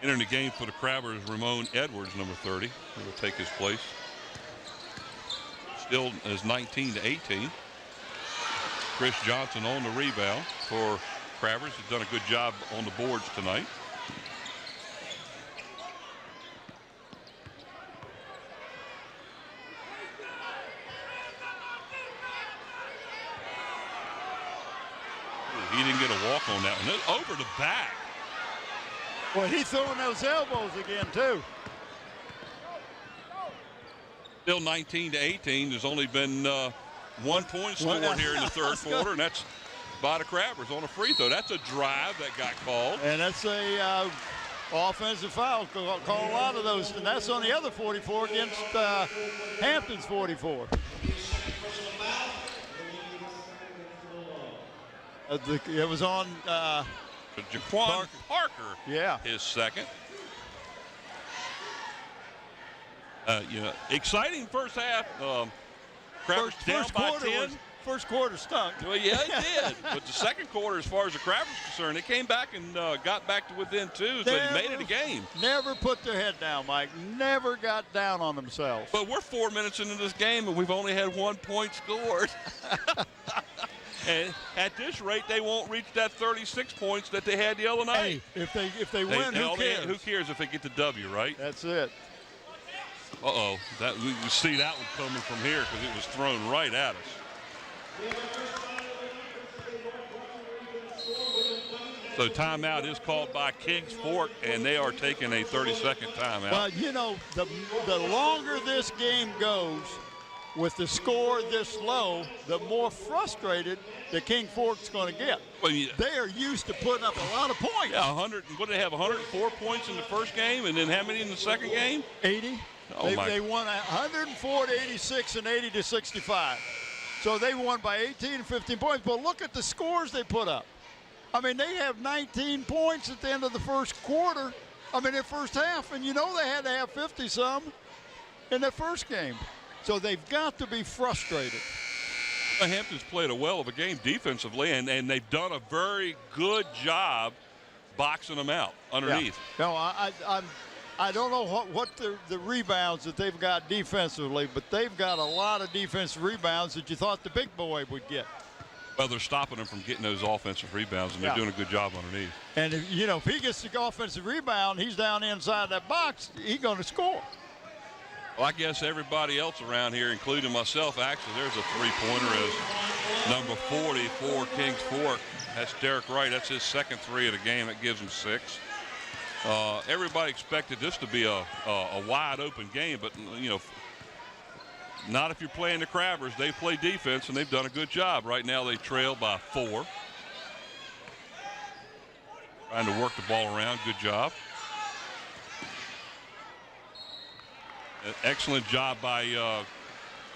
Entering the game for the Crabbers, Ramon Edwards, number 30, who will take his place. Still is 19-18. Chris Johnson on the rebound for Crabbers. He's done a good job on the boards tonight. He didn't get a walk on that one. Over the back. Well, he's throwing those elbows again, too. Still 19-18. There's only been 1 point scored here in the third quarter, and that's by the Crabbers on a free throw. That's a drive that got called. And that's a offensive foul. Call a lot of those, and that's on the other 44 against Hampton's 44. It was on Jaquan Parker, yeah, his second. Exciting first half. Crabbers down by 10. First quarter stunk. Well, yeah, it did. But the second quarter, as far as the Crabbers are concerned, they came back and got back to within 2, so they made it a game. Never put their head down, Mike. Never got down on themselves. But we're 4 minutes into this game, and we've only had 1 point scored. And at this rate, they won't reach that 36 points that they had the other night. Hey, if they win, who cares? Who cares if they get the W, right? That's it. Uh-oh. We see that one coming from here because it was thrown right at us. So timeout is called by Kings Fork, and they are taking a 30-second timeout. Well, you know, the longer this game goes, with the score this low, the more frustrated the King Fork's going to get. Well, yeah. They are used to putting up a lot of points. Yeah, 100. What did they have? 104 points in the first game, and then how many in the second game? 80. They won 104 to 86 and 80 to 65. So they won by 18 and 15 points. But look at the scores they put up. I mean, they have 19 points at the end of the first quarter. I mean, their first half, and you know they had to have 50-some in their first game. So they've got to be frustrated. Hampton's played a well of a game defensively, and they've done a very good job boxing them out underneath. Yeah. No, I don't know what the rebounds that they've got defensively, but they've got a lot of defensive rebounds that you thought the big boy would get. Well, they're stopping them from getting those offensive rebounds, and they're doing a good job underneath. And if he gets the offensive rebound, he's down inside that box, he's going to score. Well, I guess everybody else around here, including myself, actually, there's a three-pointer as number 40 for Kings Fork. That's Derek Wright. That's his second three of the game. That gives him 6. Everybody expected this to be a wide-open game, but, not if you're playing the Crabbers. They play defense, and they've done a good job. Right now they trail by 4. Trying to work the ball around. Good job. An excellent job by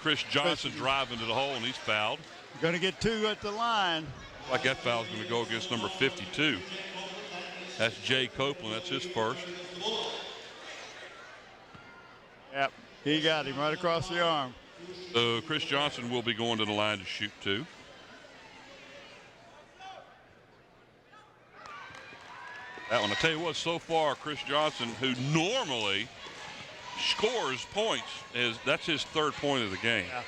Chris Johnson driving to the hole, and he's fouled. Going to get 2 at the line. Like that foul's going to go against number 52. That's Jay Copeland. That's his first. Yep, he got him right across the arm. So Chris Johnson will be going to the line to shoot 2. That one, I tell you what, so far Chris Johnson, who normally scores points, that's his 3rd point of the game. Yeah.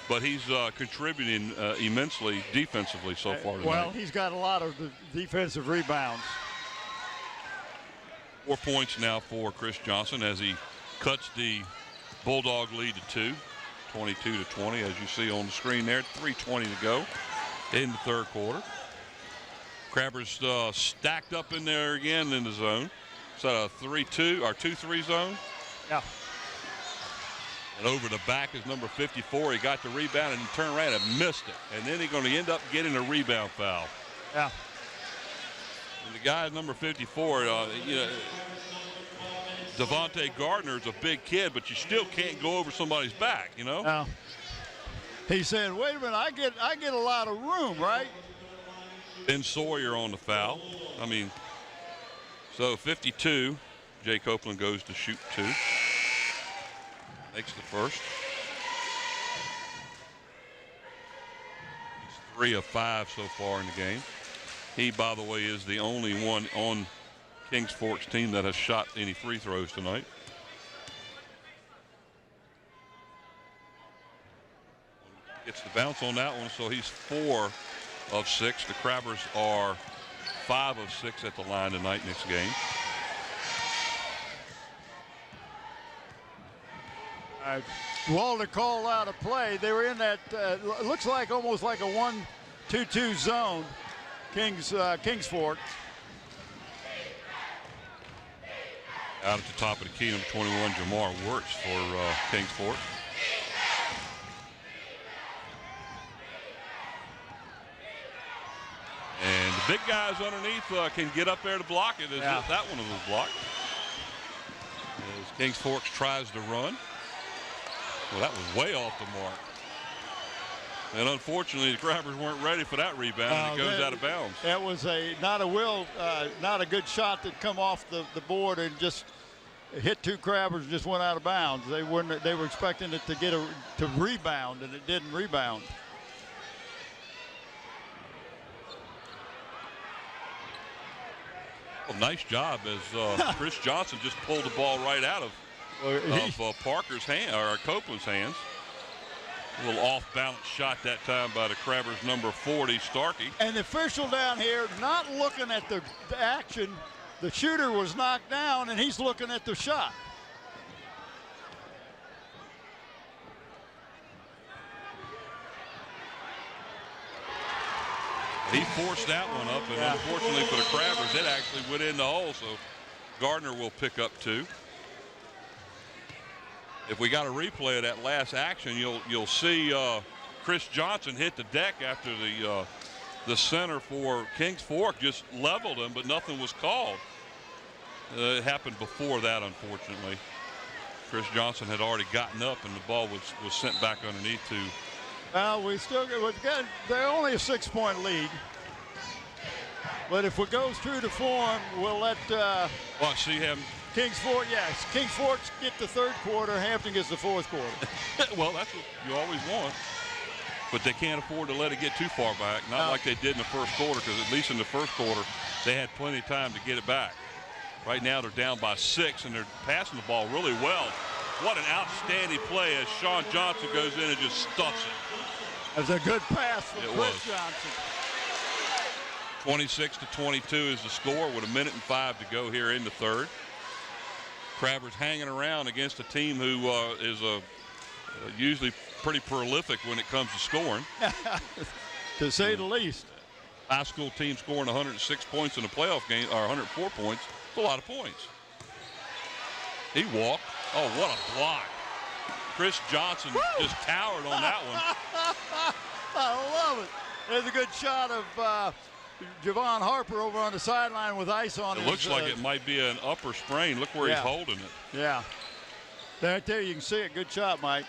But he's contributing immensely defensively so far tonight. Well, he's got a lot of defensive rebounds. 4 points now for Chris Johnson as he cuts the Bulldog lead to 2, 22-20, as you see on the screen there. 3:20 to go in the 3rd quarter. Crabbers stacked up in there again in the zone. Is that a 3-2 or 2-3 zone? Yeah. And over the back is number 54. He got the rebound and turned around and missed it. And then he's going to end up getting a rebound foul. Yeah. And the guy number 54, Devontae Gardner's a big kid, but you still can't go over somebody's back, No. He said, wait a minute, I get a lot of room, right? Ben Sawyer on the foul. So 52, Jay Copeland goes to shoot 2. Makes the first. He's 3 of 5 so far in the game. He, by the way, is the only one on Kings Fork's team that has shot any free throws tonight. Gets the bounce on that one, so he's 4 of 6. The Crabbers are 5 of 6 at the line tonight in this game. Walter called out a play. They were in that looks like almost like a 1-2-2 zone. Kings Fork. Out at the top of the key, number 21, Jamar Wirtz for Kings Fork. And the big guys underneath can get up there to block it. That one was blocked. As Kings Fork tries to run. Well, that was way off the mark. And unfortunately, the Crabbers weren't ready for that rebound, and it goes out of bounds. That was not a good shot that come off the board and just hit 2 Crabbers and just went out of bounds. They were expecting it to rebound, and it didn't rebound. Well, nice job as Chris Johnson just pulled the ball right out of Parker's hand, or Copeland's hands. A little off-balance shot that time by the Crabbers' number 40, Starkey. And the official down here not looking at the action. The shooter was knocked down, and he's looking at the shot. He forced that one up, and unfortunately for the Crabbers, it actually went in the hole, so Gardner will pick up 2. If we got a replay of that last action, you'll see Chris Johnson hit the deck after the center for Kings Fork just leveled him, but nothing was called. It happened before that, unfortunately. Chris Johnson had already gotten up, and the ball was sent back underneath to. Well, they're only a 6-point lead. But if it goes true to form, we'll let. See him. Kings Fork, yes. Kings Fork get the 3rd quarter. Hampton gets the 4th quarter. Well, that's what you always want. But they can't afford to let it get too far back. Not like they did in the 1st quarter, because at least in the 1st quarter, they had plenty of time to get it back. Right now they're down by 6, and they're passing the ball really well. What an outstanding play as Sean Johnson goes in and just stuffs it. That was a good pass from It Chris was. Johnson. 26-22 is the score with 1:05 to go here in the third. Crabbers hanging around against a team who is usually pretty prolific when it comes to scoring. To say the least. High school team scoring 106 points in a playoff game, or 104 points. It's a lot of points. He walked. Oh, what a block. Chris Johnson just towered on that one. I love it. There's a good shot of Javon Harper over on the sideline with ice on It his. looks like it might be an upper sprain. Look where he's holding it. Yeah. Right there you can see it. Good shot, Mike.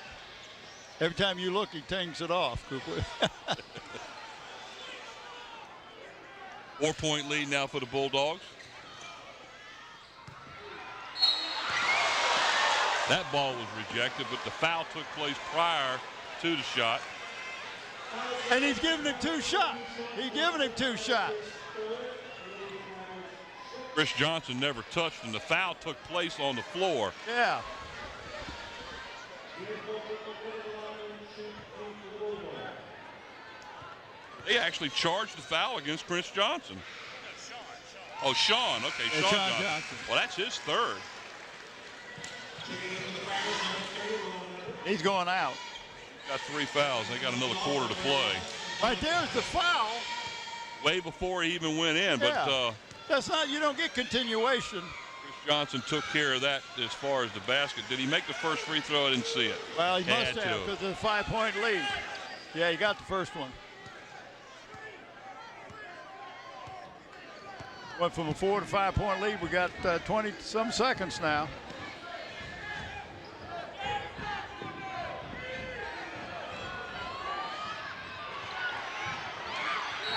Every time you look, he takes it off. 4-point lead now for the Bulldogs. That ball was rejected, but the foul took place prior to the shot. And he's giving him 2 shots. He's giving him 2 shots. Chris Johnson never touched, and the foul took place on the floor. Yeah. They actually charged the foul against Chris Johnson. Oh, Sean. Okay, Yeah, Sean Sean Johnson. Johnson. Well, that's his third. He's going out. Got 3 fouls. They got another quarter to play. Right there's the foul. Way before he even went in, but Yeah. That's not, you don't get continuation. Chris Johnson took care of that as far as the basket. Did he make the first free throw? I didn't see it. Well, he must Had to. have because of the 5-point lead. Yeah, he got the first one. Went from a 4 to 5-point lead. We got 20-some seconds now.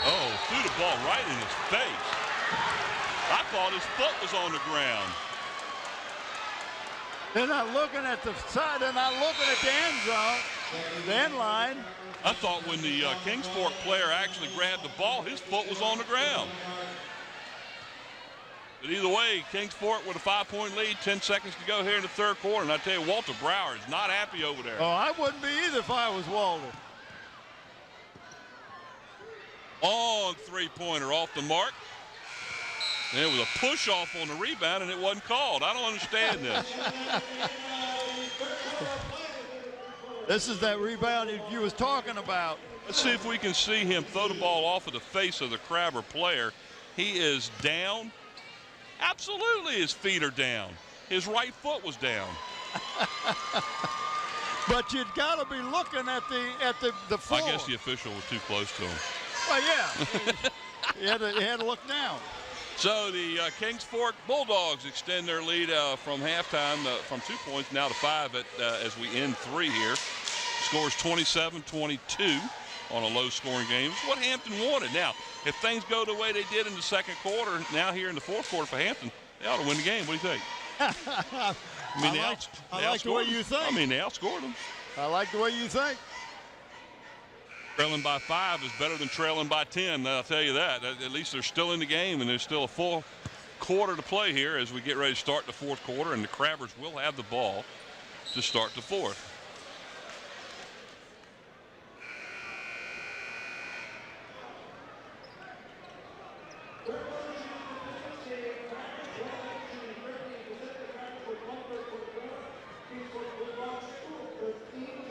Oh, threw the ball right in his face. I thought his foot was on the ground. They're not looking at the side. They're not looking at the end zone, the end line. I thought when the Kings Fork player actually grabbed the ball, his foot was on the ground. But either way, Kings Fork with a 5-point lead, 10 seconds to go here in the third quarter. And I tell you, Walter Brower is not happy over there. Oh, I wouldn't be either if I was Walter. Long three-pointer off the mark. And it was a push-off on the rebound, and it wasn't called. I don't understand this. This is that rebound you was talking about. Let's see if we can see him throw the ball off of the face of the Crabber player. He is down. Absolutely, his feet are down. His right foot was down. But you've got to be looking at the floor. I guess the official was too close to him. Well, yeah. he had to look down. So the Kings Fork Bulldogs extend their lead from halftime from 2 points now to 5 as we end 3 here. Scores 27-22 on a low-scoring game. It's what Hampton wanted. Now, if things go the way they did in the second quarter, now here in the fourth quarter for Hampton, they ought to win the game. What do you think? I like the way you think. I mean, they outscored them. I like the way you think. Trailing by 5 is better than trailing by 10. I'll tell you that. At least they're still in the game, and there's still a full quarter to play here as we get ready to start the fourth quarter, and the Crabbers will have the ball to start the fourth.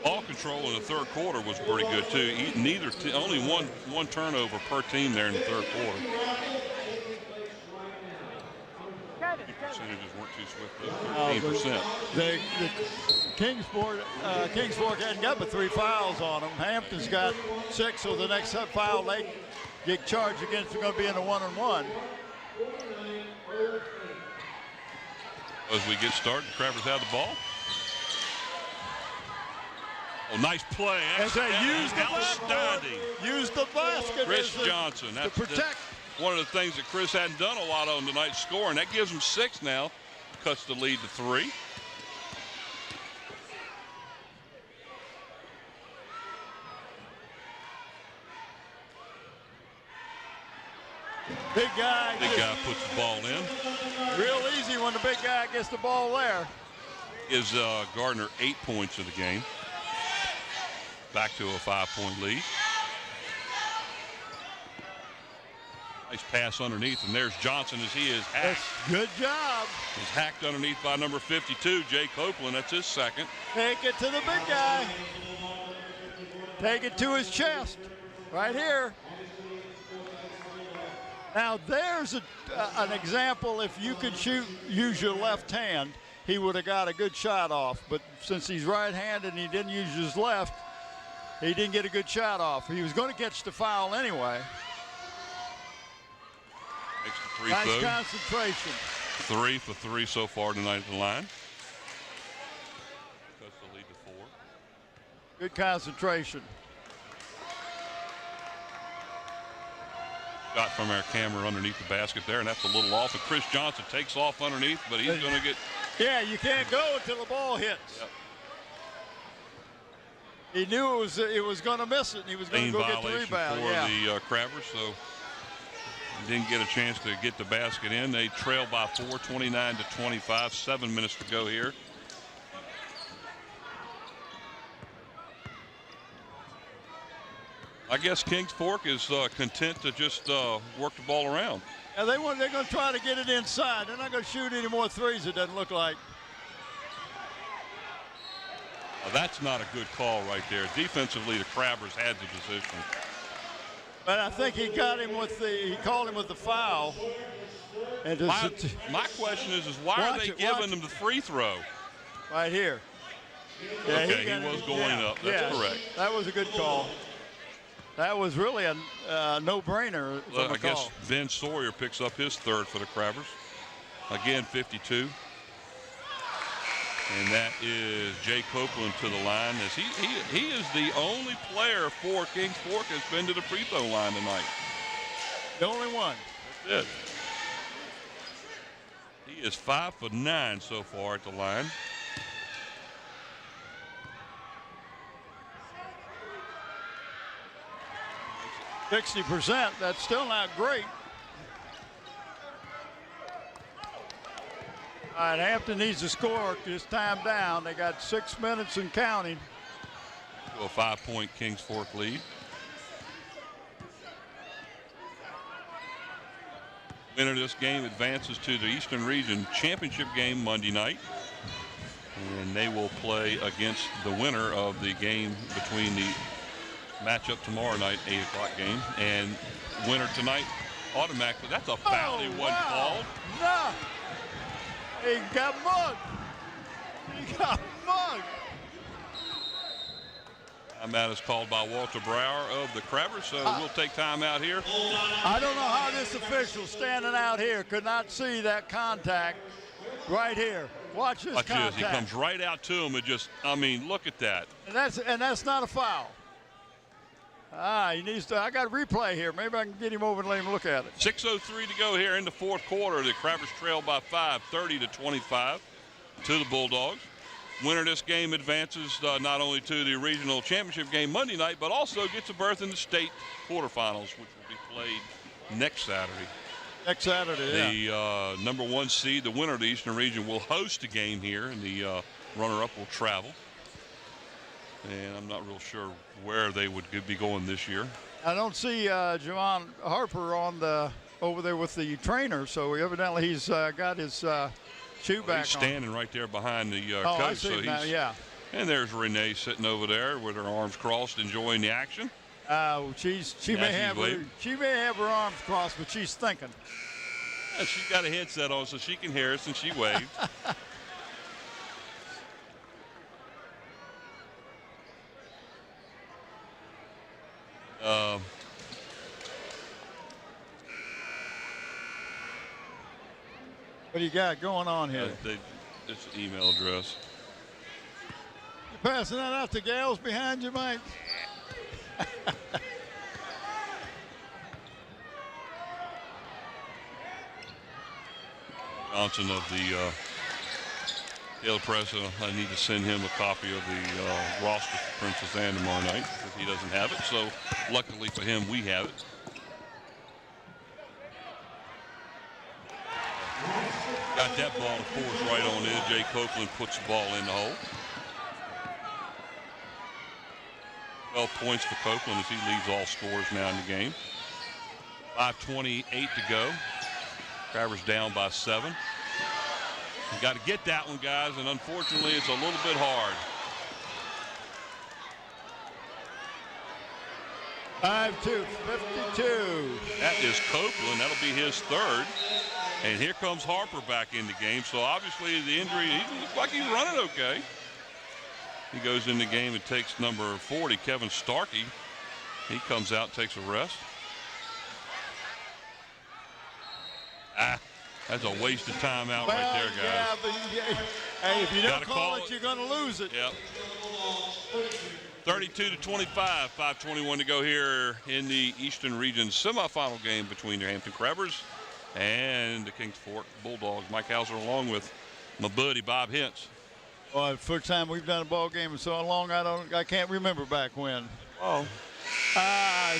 Ball control in the third quarter was pretty good too. Only one turnover per team there in the third quarter. Percentages weren't too swift though. 15%. The Kings Fork hadn't got but 3 fouls on them. Hampton's got 6, so the next foul they get charged against are going to be in a 1-on-1. As we get started, the Crabbers have the ball. Oh, nice play. Outstanding. Use the basket. Chris Johnson. To protect. One of the things that Chris hadn't done a lot on tonight's scoring. That gives him 6 now. Cuts the lead to 3. Big guy. Big guy. guy puts the ball in. Real easy when the big guy gets the ball there. Gives Gardner 8 points in the game. Back to a 5-point lead. Nice pass underneath, and there's Johnson as he is hacked. Good job. He's hacked underneath by number 52, Jay Copeland. That's his second. Take it to the big guy. Take it to his chest. Right here. Now there's an example. If you could use your left hand, he would have got a good shot off. But since he's right-handed and he didn't use his left, he didn't get a good shot off. He was going to catch the foul anyway. Makes the free nice throw. Concentration. 3 for 3 so far tonight at the line. Cuts the lead to 4. Good concentration. Shot from our camera underneath the basket there, and that's a little off. And Chris Johnson takes off underneath, but he's going to get. Yeah, you can't go until the ball hits. Yep. He knew it was going to miss it, and he was going to go get the rebound. For the Crabbers, so didn't get a chance to get the basket in. They trail by 4, 29-25. 7 minutes to go here. I guess Kings Fork is content to just work the ball around. Yeah, they're going to try to get it inside. They're not going to shoot any more threes, it doesn't look like. Well, that's not a good call right there. Defensively, the Crabbers had the position. But I think he called him with the foul. And my question is why are they giving him the free throw? Right here. Yeah, okay, he was going up. That's correct. That was a good call. That was really a no-brainer. I guess Vin Sawyer picks up his third for the Crabbers. Again, 52. And that is Jay Copeland to the line. As he is the only player for Kings Fork that's been to the free throw line tonight. The only one. That's it. He is 5 for 9 so far at the line. %60%. That's still not great. All right, Hampton needs to score this time down. They got 6 minutes and counting. To a 5-point Kings Fork lead. Winner of this game advances to the Eastern Region Championship game Monday night. And they will play against the winner of the game between the matchup tomorrow night, 8 o'clock game. And winner tonight automatically. That's a foul. He wasn't called. No. He got mugged. He got mugged. Timeout is called by Walter Brower of the Crabbers, so we'll take time out here. I don't know how this official standing out here could not see that contact right here. Watch this contact. He comes right out to him and just, I mean, look at that. And that's not a foul. He needs to. I got a replay here. Maybe I can get him over and let him look at it. 6:03 to go here in the fourth quarter. The Crabbers trail by 5, 30-25 to the Bulldogs. Winner of this game advances not only to the regional championship game Monday night, but also gets a berth in the state quarterfinals, which will be played next Saturday. Next Saturday, The number 1 seed, the winner of the Eastern Region, will host a game here, and the runner-up will travel. And I'm not real sure where they would be going this year. I don't see Javon Harper over there with the trainer, so evidently he's got his shoe back he's on. standing right there behind the coach. I see so now, yeah. And there's Renee sitting over there with her arms crossed, enjoying the action. She may have her arms crossed, but she's thinking. Yeah, she's got a headset on so she can hear us, and she waved. What do you got going on here? It's an email address. You passing that out to gals behind you, Mike? Johnson of the Hill Press. I need to send him a copy of the roster for Princess Anne tomorrow night because he doesn't have it. So luckily for him, we have it. Got that ball to force right on in. Jay Copeland puts the ball in the hole. 12 points for Copeland as he leads all scorers now in the game. 5:28 to go. Travers down by 7. You got to get that one, guys, and unfortunately it's a little bit hard. 5-2, 52. That is Copeland. That'll be his third. And here comes Harper back in the game. So obviously the injury, he looks like he's running okay. He goes in the game and takes number 40, Kevin Starkey. He comes out, takes a rest. That's a waste of timeout right there, guys. Yeah, but hey, if you don't call it, you're going to lose it. Yep. 32-25, 5:21 to go here in the Eastern Region semifinal game between the Hampton Crabbers and the Kings Fork Bulldogs. Mike Hauser along with my buddy Bob Hintz. Well, first time we've done a ball game in so long, I can't remember back when. Oh.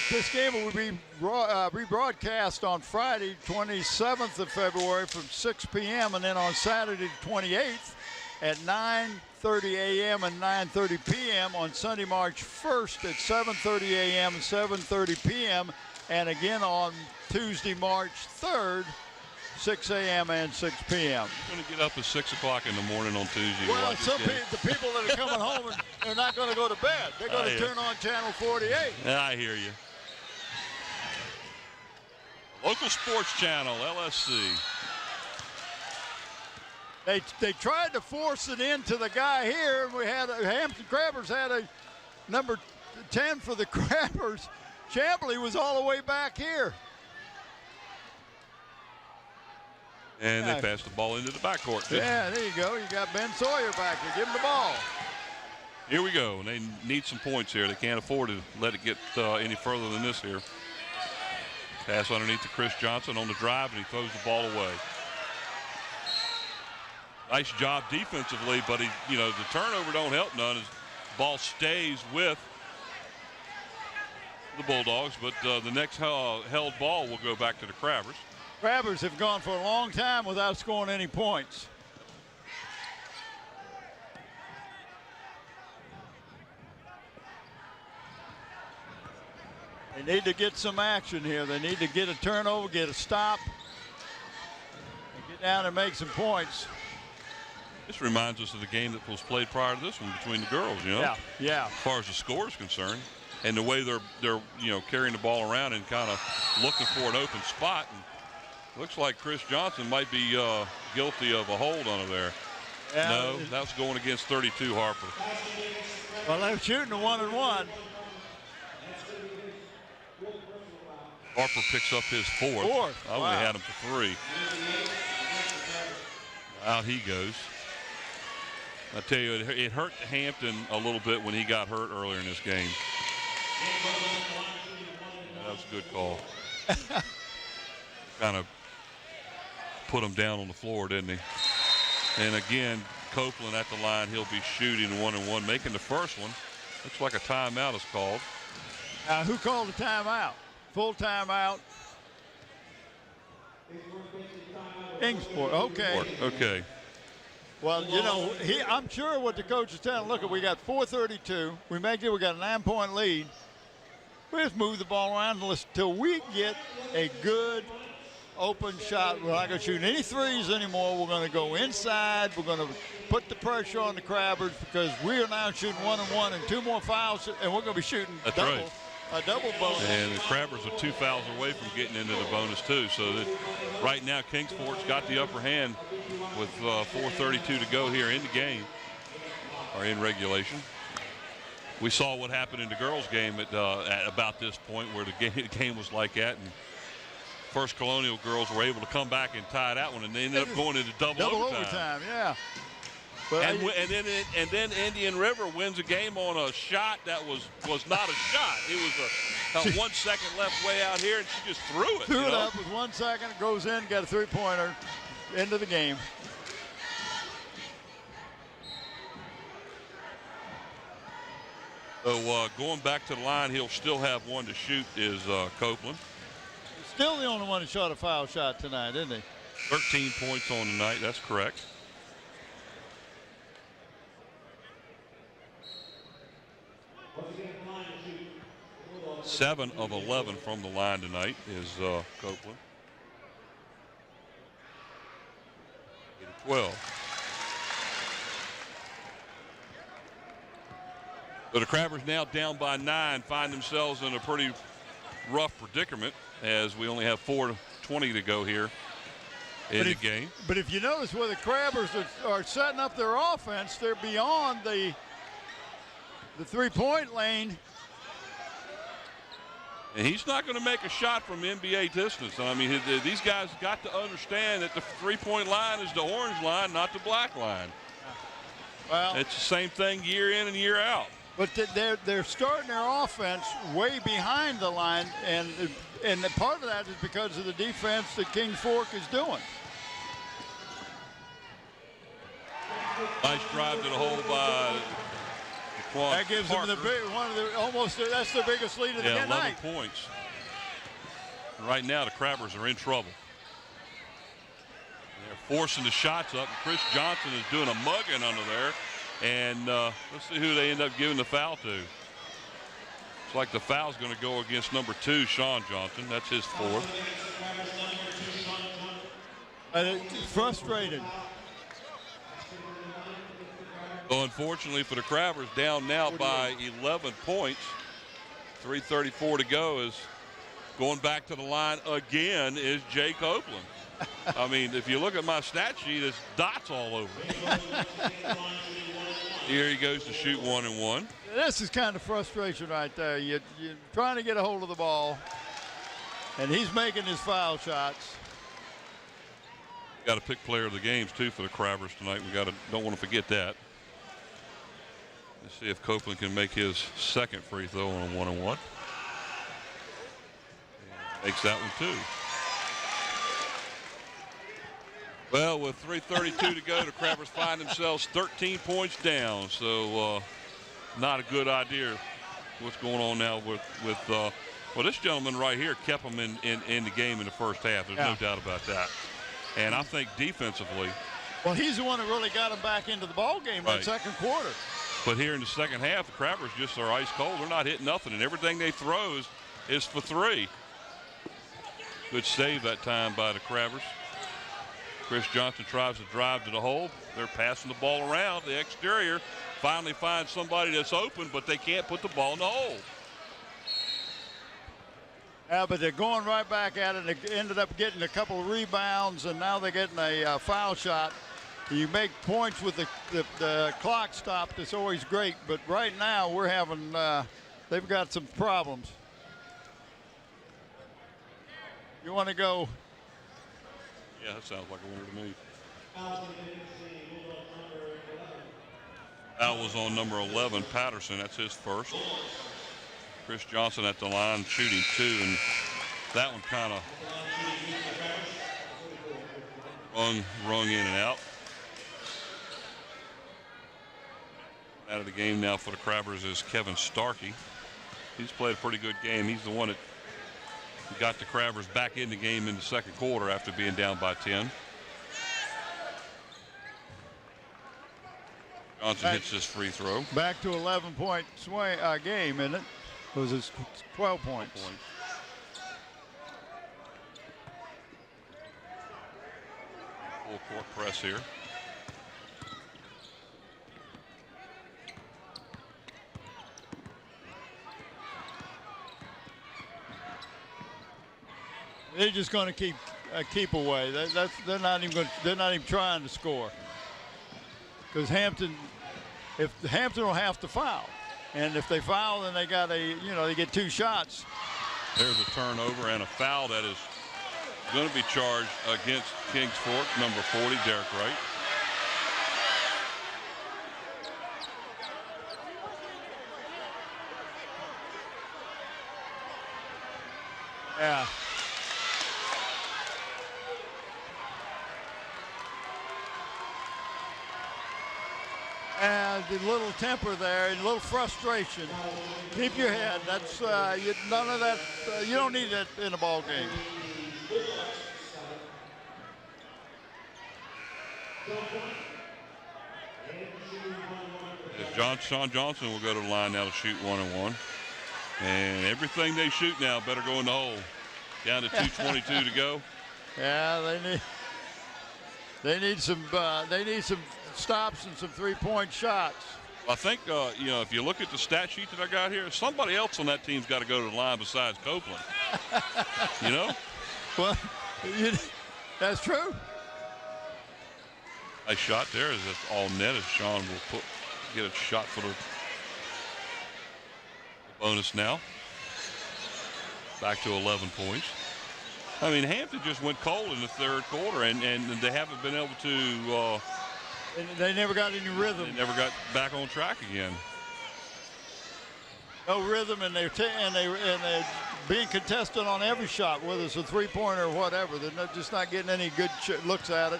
This game will be rebroadcast on Friday, 27th of February from 6 p.m. and then on Saturday, 28th at 9:30 a.m. and 9:30 p.m. on Sunday, March 1st at 7:30 a.m. and 7:30 p.m. and again on Tuesday, March 3rd, 6 a.m. and 6 p.m. I'm going to get up at 6 o'clock in the morning on Tuesday. Well, the people that are coming home, they're not going to go to bed. They're going to turn on Channel 48. I hear you. Local sports channel, LSC. They tried to force it into the guy here, and we had Hampton Crabbers had a number 10 for the Crabbers. Chamberlain was all the way back here. And they passed the ball into the backcourt. Yeah, there you go. You got Ben Sawyer back here. Give him the ball. Here we go. And they need some points here. They can't afford to let it get any further than this here. Pass underneath to Chris Johnson on the drive, and he throws the ball away. Nice job defensively, but the turnover don't help none. His ball stays with the Bulldogs, but the next held ball will go back to the Crabbers. Crabbers have gone for a long time without scoring any points. They need to get some action here. They need to get a turnover, get a stop, and get down and make some points. This reminds us of the game that was played prior to this one between the girls, Yeah. As far as the score is concerned, and the way they're carrying the ball around and kind of looking for an open spot. And looks like Chris Johnson might be guilty of a hold on it there. Yeah. No, that's going against 32 Harper. Well, they're shooting a 1-and-1. Harper picks up his fourth. I only had him for 3. Out he goes. I tell you, it hurt Hampton a little bit when he got hurt earlier in this game. That was a good call. Kind of put him down on the floor, didn't he? And again, Copeland at the line. He'll be shooting 1-and-1, making the first one. Looks like a timeout is called. Who called the timeout? Full timeout. Kingsport. Okay. Okay. Well, I'm sure what the coach is telling. Look, we got 4:32. We make it. We got a 9-point lead. We just move the ball around until we get a good open shot. We're not going to shoot any threes anymore. We're going to go inside. We're going to put the pressure on the Crabbers because we are now shooting 1-and-1 and 2 more fouls, and we're going to be shooting a double bonus. And the Crabbers are 2 fouls away from getting into the bonus too. So that right now Kingsport's got the upper hand with 4:32 to go here in the game or in regulation. We saw what happened in the girls' game at about this point where the game was like that, and First Colonial girls were able to come back and tie that one, and they ended up going into double overtime. Yeah. But and then Indian River wins a game on a shot that was not a shot. It was a 1 second left way out here, and she just threw it. Threw it up with 1 second. It goes in, got a 3-pointer. End of the game. So going back to the line, he'll still have one to shoot is Copeland. Still the only one who shot a foul shot tonight, isn't he? 13 points on the night. That's correct. Seven of 11 from the line tonight is Copeland. 12. So the Crabbers now down by 9, find themselves in a pretty rough predicament as we only have 4:20 to go here in the game. But if you notice where the Crabbers are setting up their offense, they're beyond the three-point lane. And he's not going to make a shot from NBA distance. I mean, these guys got to understand that the three-point line is the orange line, not the black line. Well, it's the same thing year in and year out. But they're starting their offense way behind the line, and part of that is because of the defense that Kings Fork is doing. Nice drive to the hole by Quan. That gives them that's their biggest lead of the night. 11 points. And right now the Crabbers are in trouble. They're forcing the shots up, and Chris Johnson is doing a mugging under there. And let's see who they end up giving the foul to. It's like the foul's going to go against number 2, Sean Johnson. That's his 4th. Frustrated. So unfortunately for the Crabbers, down now by 11 points. 3:34 to go. Is going back to the line again is Jay Copeland. I mean, if you look at my stat sheet, there's dots all over it. Here he goes to shoot 1 and 1. This is kind of frustration right there. You're trying to get a hold of the ball, and he's making his foul shots. Got to pick player of the games too for the Crabbers tonight. Don't want to forget that. Let's see if Copeland can make his second free throw on a 1 and 1. Makes that one too. Well, with 3:32 to go, the Crabbers find themselves 13 points down. So not a good idea what's going on now with well, this gentleman right here kept them in the game in the first half. There's no doubt about that. And I think defensively. Well, he's the one that really got them back into the ball game in the second quarter. But here in the second half, the Crabbers just are ice cold. They're not hitting nothing, and everything they throw is for 3. Good save that time by the Crabbers. Chris Johnson tries to drive to the hole. They're passing the ball around the exterior. Finally finds somebody that's open, but they can't put the ball in the hole. Yeah, but they're going right back at it. They ended up getting a couple of rebounds, and now they're getting a foul shot. You make points with the clock stopped. It's always great, but right now we're having they've got some problems. You want to go? Yeah, that sounds like a winner to me. Foul was on number 11, Patterson. That's his first. Chris Johnson at the line shooting 2, and that one kind of rung in and out. Out of the game now for the Crabbers is Kevin Starkey. He's played a pretty good game. He's the one that got the Crabbers back in the game in the second quarter after being down by 10. Johnson hits his free throw. Back to 11-point swing game, isn't it? It was his 12 points. Full court press here. They're just going to keep away. They're not even trying to score. Because Hampton will have to foul, and if they foul, then they get 2 shots. There's a turnover and a foul that is going to be charged against Kings Fork, number 40, Derek Wright. Yeah. And a little temper there, and a little frustration. Keep your head. That's none of that. You don't need that in a ball game. Sean Johnson will go to the line now to shoot 1-and-1. And everything they shoot now better go in the hole. Down to 2:22 to go. Yeah, they need some stops and some three-point shots. I think if you look at the stat sheet that I got here, somebody else on that team's got to go to the line besides Copeland. Well, that's true. Nice shot there. Is it all net? As Sean will get a shot for the bonus now. Back to 11 points. I mean, Hampton just went cold in the third quarter, and they haven't been able to. They never got any rhythm. They never got back on track again. No rhythm, and they're being contested on every shot, whether it's a three-pointer or whatever. They're just not getting any good looks at it.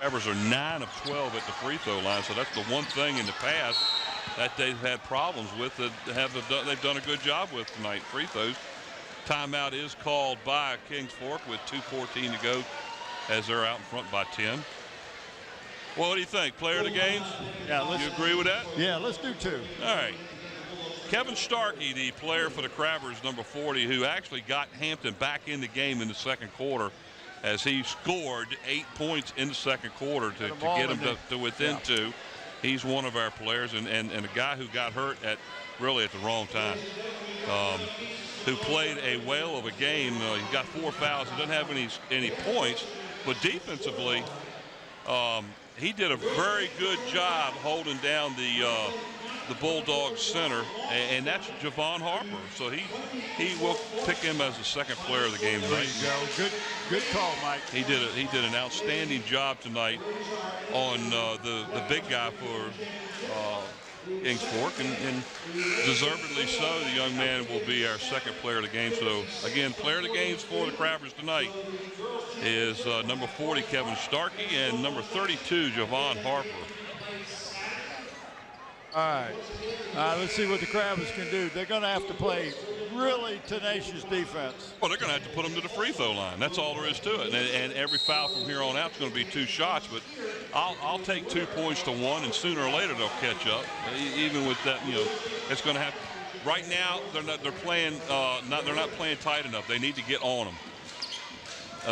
Evers are 9 of 12 at the free throw line, so that's the one thing in the past that they've had problems with that they've done a good job with tonight. Free throws. Timeout is called by Kings Fork with 2:14 to go as they're out in front by 10. Well, what do you think? Player of the game? Yeah, you agree with that? Yeah, let's do 2. All right. Kevin Starkey, the player for the Crabbers, number 40, who actually got Hampton back in the game in the second quarter as he scored 8 points in the second quarter to get him to within 2. He's one of our players and a guy who got hurt at the wrong time. Who played a whale of a game. He got 4 fouls. He doesn't have any points, but defensively, he did a very good job holding down the Bulldogs center, and that's Javon Harper. So he will pick him as the second player of the game tonight. There you go. Good call, Mike. He did an outstanding job tonight on the big guy for Kings Fork, and deservedly so. The young man will be our second player of the game. So again, player of the games for the Crabbers tonight is number 40 Kevin Starkey and number 32 Javon Harper. All right, let's see what the Crabbers can do. They're going to have to play really tenacious defense. Well, they're going to have to put them to the free throw line. That's all there is to it. And every foul from here on out is going to be 2 shots. But I'll take 2 points to 1, and sooner or later they'll catch up. Even with that, it's going to have. Right now they're not playing tight enough. They need to get on them.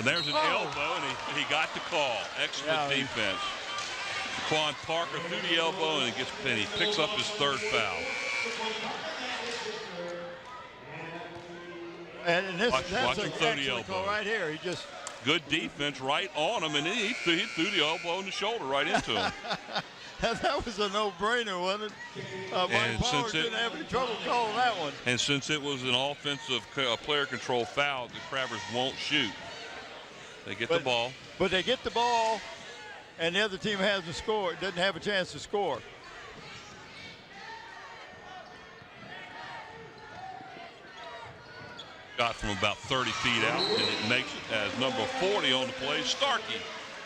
There's an elbow, and he got the call. Excellent defense. Quan Parker through the elbow, and he picks up his 3rd foul. And that's an excellent call right here. He just good defense right on him, and he threw the elbow and the shoulder right into him. That was a no-brainer, wasn't it? Mike Powers didn't have any trouble calling that one. And since it was an offensive player control foul, the Crabbers won't shoot. They get the ball. But they get the ball, and the other team hasn't scored, doesn't have a chance to score. Shot from about 30 feet out, and it makes it as number 40 on the play. Starkey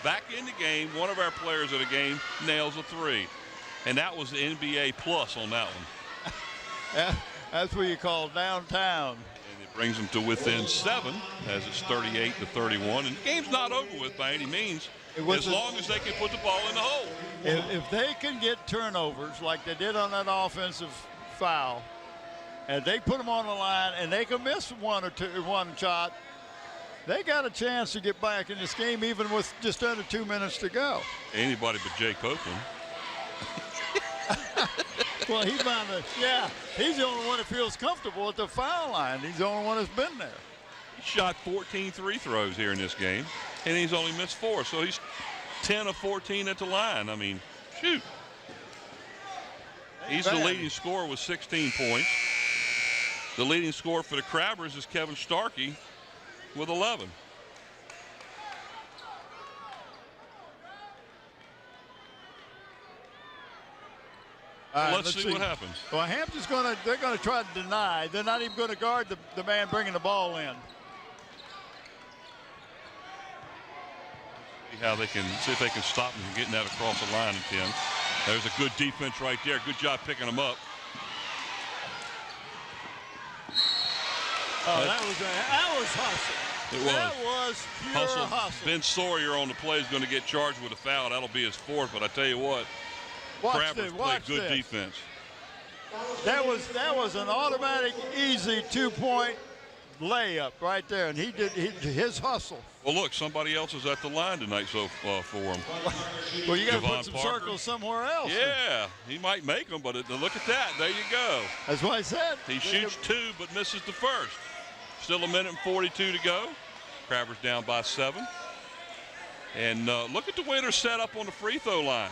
back in the game. One of our players of the game nails a 3. And that was the NBA plus on that one. That's what you call downtown. And it brings them to within 7 as it's 38-31. And the game's not over with by any means, as long as they can put the ball in the hole. If they can get turnovers like they did on that offensive foul, and they put them on the line, and they can miss one shot, they got a chance to get back in this game, even with just under 2 minutes to go. Anybody but Jay Copeland. Well, he's the only one that feels comfortable at the foul line. He's the only one that's been there. He shot 14 free throws here in this game, and he's only missed 4. So he's 10 of 14 at the line. I mean, shoot. He's the leading scorer with 16 points. The leading scorer for the Crabbers is Kevin Starkey with 11. Let's see what happens. Well, Hampton's they're going to try to deny. They're not even going to guard the man bringing the ball in. See if they can stop him from getting that across the line in 10. There's a good defense right there. Good job picking them up. Oh, that was It was. That was pure hustle. Ben Sawyer on the play is going to get charged with a foul. That'll be his fourth. But I tell you what, Travers played good defense. That was an automatic, easy 2-point layup right there, and he did his hustle. Well, look, somebody else is at the line tonight for him. Well, you got to Javon put some Parker. circles somewhere else. Yeah, he might make them, but look at that. There you go. That's what I said. He shoots 2 but misses the first. Still 1:42 to go. Travers down by 7. And look at the way they're set up on the free throw line.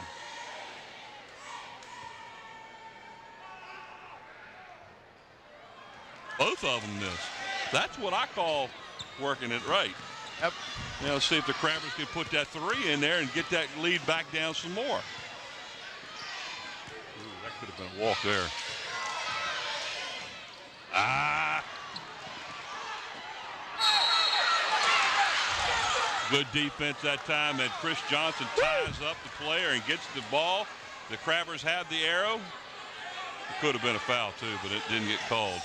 Both of them missed. That's what I call working it right. Yep. Now let's see if the Crabbers can put that 3 in there and get that lead back down some more. Ooh, that could have been a walk there. Good defense that time, and Chris Johnson ties up the player and gets the ball. The Crabbers have the arrow. It could have been a foul too, but it didn't get called.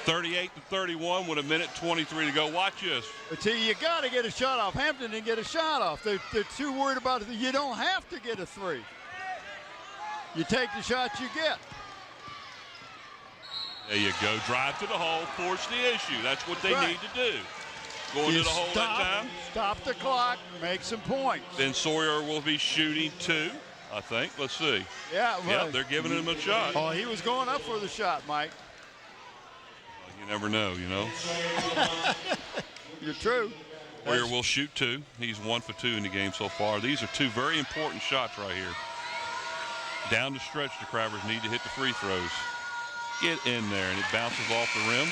38-31 with 1:23 to go. Watch this. But see, you got to get a shot off. Hampton didn't get a shot off. They're too worried about it. You don't have to get a 3. You take the shots you get. There you go. Drive to the hole, force the issue. That's what they need to do. Going to the hole that time. Stop the clock, make some points. Ben Sawyer will be shooting 2, I think. Let's see. Yeah, well, they're giving him a shot. Oh, he was going up for the shot, Mike. You never know, you know. You're true. Sawyer will shoot 2. He's 1 for 2 in the game so far. These are 2 very important shots right here. Down the stretch, the Crabbers need to hit the free throws. Get in there, and it bounces off the rim.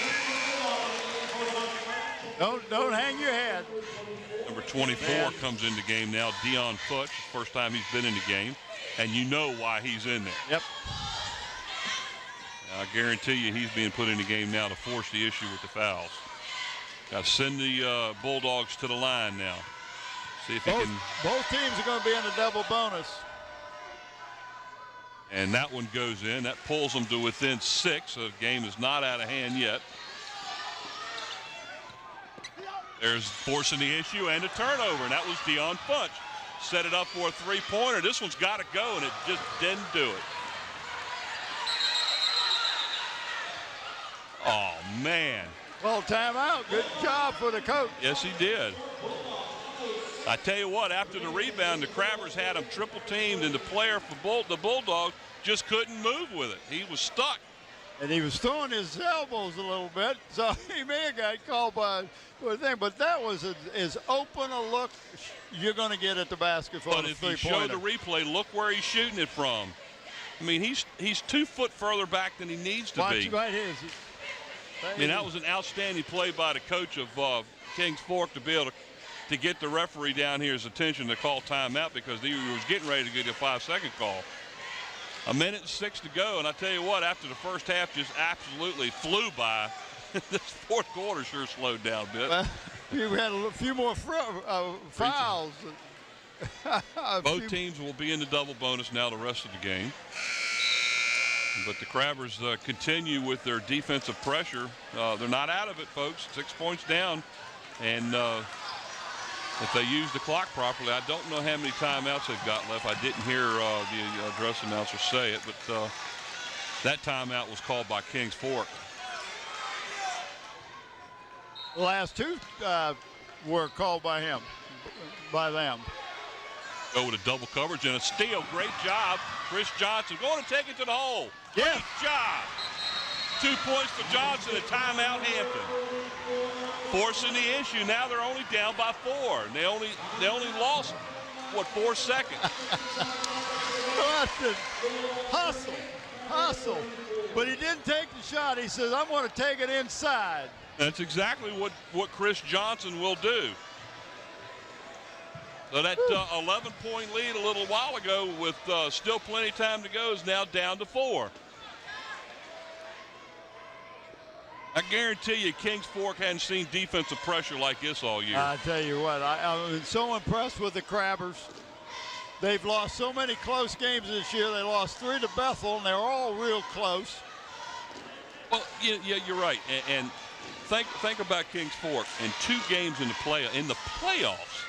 Don't hang your head. Number 24 comes in the game now, Deion Futch. First time he's been in the game, and you know why he's in there. Yep. I guarantee you he's being put in the game now to force the issue with the fouls. Got to send the Bulldogs to the line now. See if he can. Both teams are going to be in a double bonus. And that one goes in. That pulls them to within 6. The game is not out of hand yet. There's forcing the issue and a turnover, and that was Deion Futch. Set it up for a 3-pointer. This one's got to go, and it just didn't do it. Oh, man. Well, timeout. Good job for the coach. Yes, he did. I tell you what, after the rebound, the Crabbers had him triple teamed, and the player for the Bulldogs just couldn't move with it. He was stuck. And he was throwing his elbows a little bit, so he may have got called by a thing. But that was as open a look you're going to get at the basket for But if you show the replay, look where he's shooting it from. I mean, he's 2 foot further back than he needs to be. Right here. I mean, that was an outstanding play by the coach of Kings Fork to be able to get the referee down here's attention to call timeout because he was getting ready to get a 5-second call. 1:06 to go, and I tell you what, after the first half just absolutely flew by, this fourth quarter sure slowed down a bit. You had a few more fouls. Both teams will be in the double bonus now the rest of the game. But the Crabbers continue with their defensive pressure. They're not out of it, folks. 6 points down. And if they use the clock properly, I don't know how many timeouts they've got left. I didn't hear the address announcer say it, but that timeout was called by Kings Fork. The last 2 were called by them. Go with a double coverage and a steal. Great job. Chris Johnson going to take it to the hole. Yeah. Great job. 2 points for Johnson, a timeout Hampton. Forcing the issue. Now they're only down by 4. And they only lost, 4 seconds. Hustle. But he didn't take the shot. He says, I'm going to take it inside. That's exactly what Chris Johnson will do. So that 11-point lead a little while ago with still plenty of time to go is now down to 4. I guarantee you Kings Fork hadn't seen defensive pressure like this all year. I tell you what, I'm so impressed with the Crabbers. They've lost so many close games this year. They lost 3 to Bethel, and they're all real close. Well, yeah, you're right. And think about Kings Fork. In 2 games in the playoffs,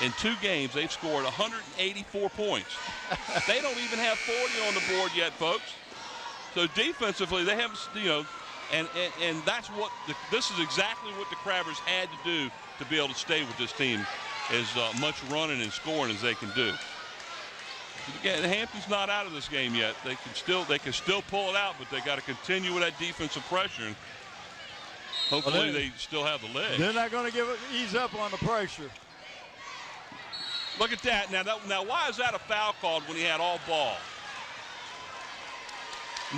in 2 games they've scored 184 points. They don't even have 40 on the board yet, folks. So defensively, they haven't, and that's what this is exactly what the Crabbers had to do to be able to stay with this team, as much running and scoring as they can do. Again, Hampton's not out of this game yet. They can still pull it out, but they got to continue with that defensive pressure. And hopefully, they still have the legs. They're not going to ease up on the pressure. Look at that. Now, why is that a foul called when he had all ball?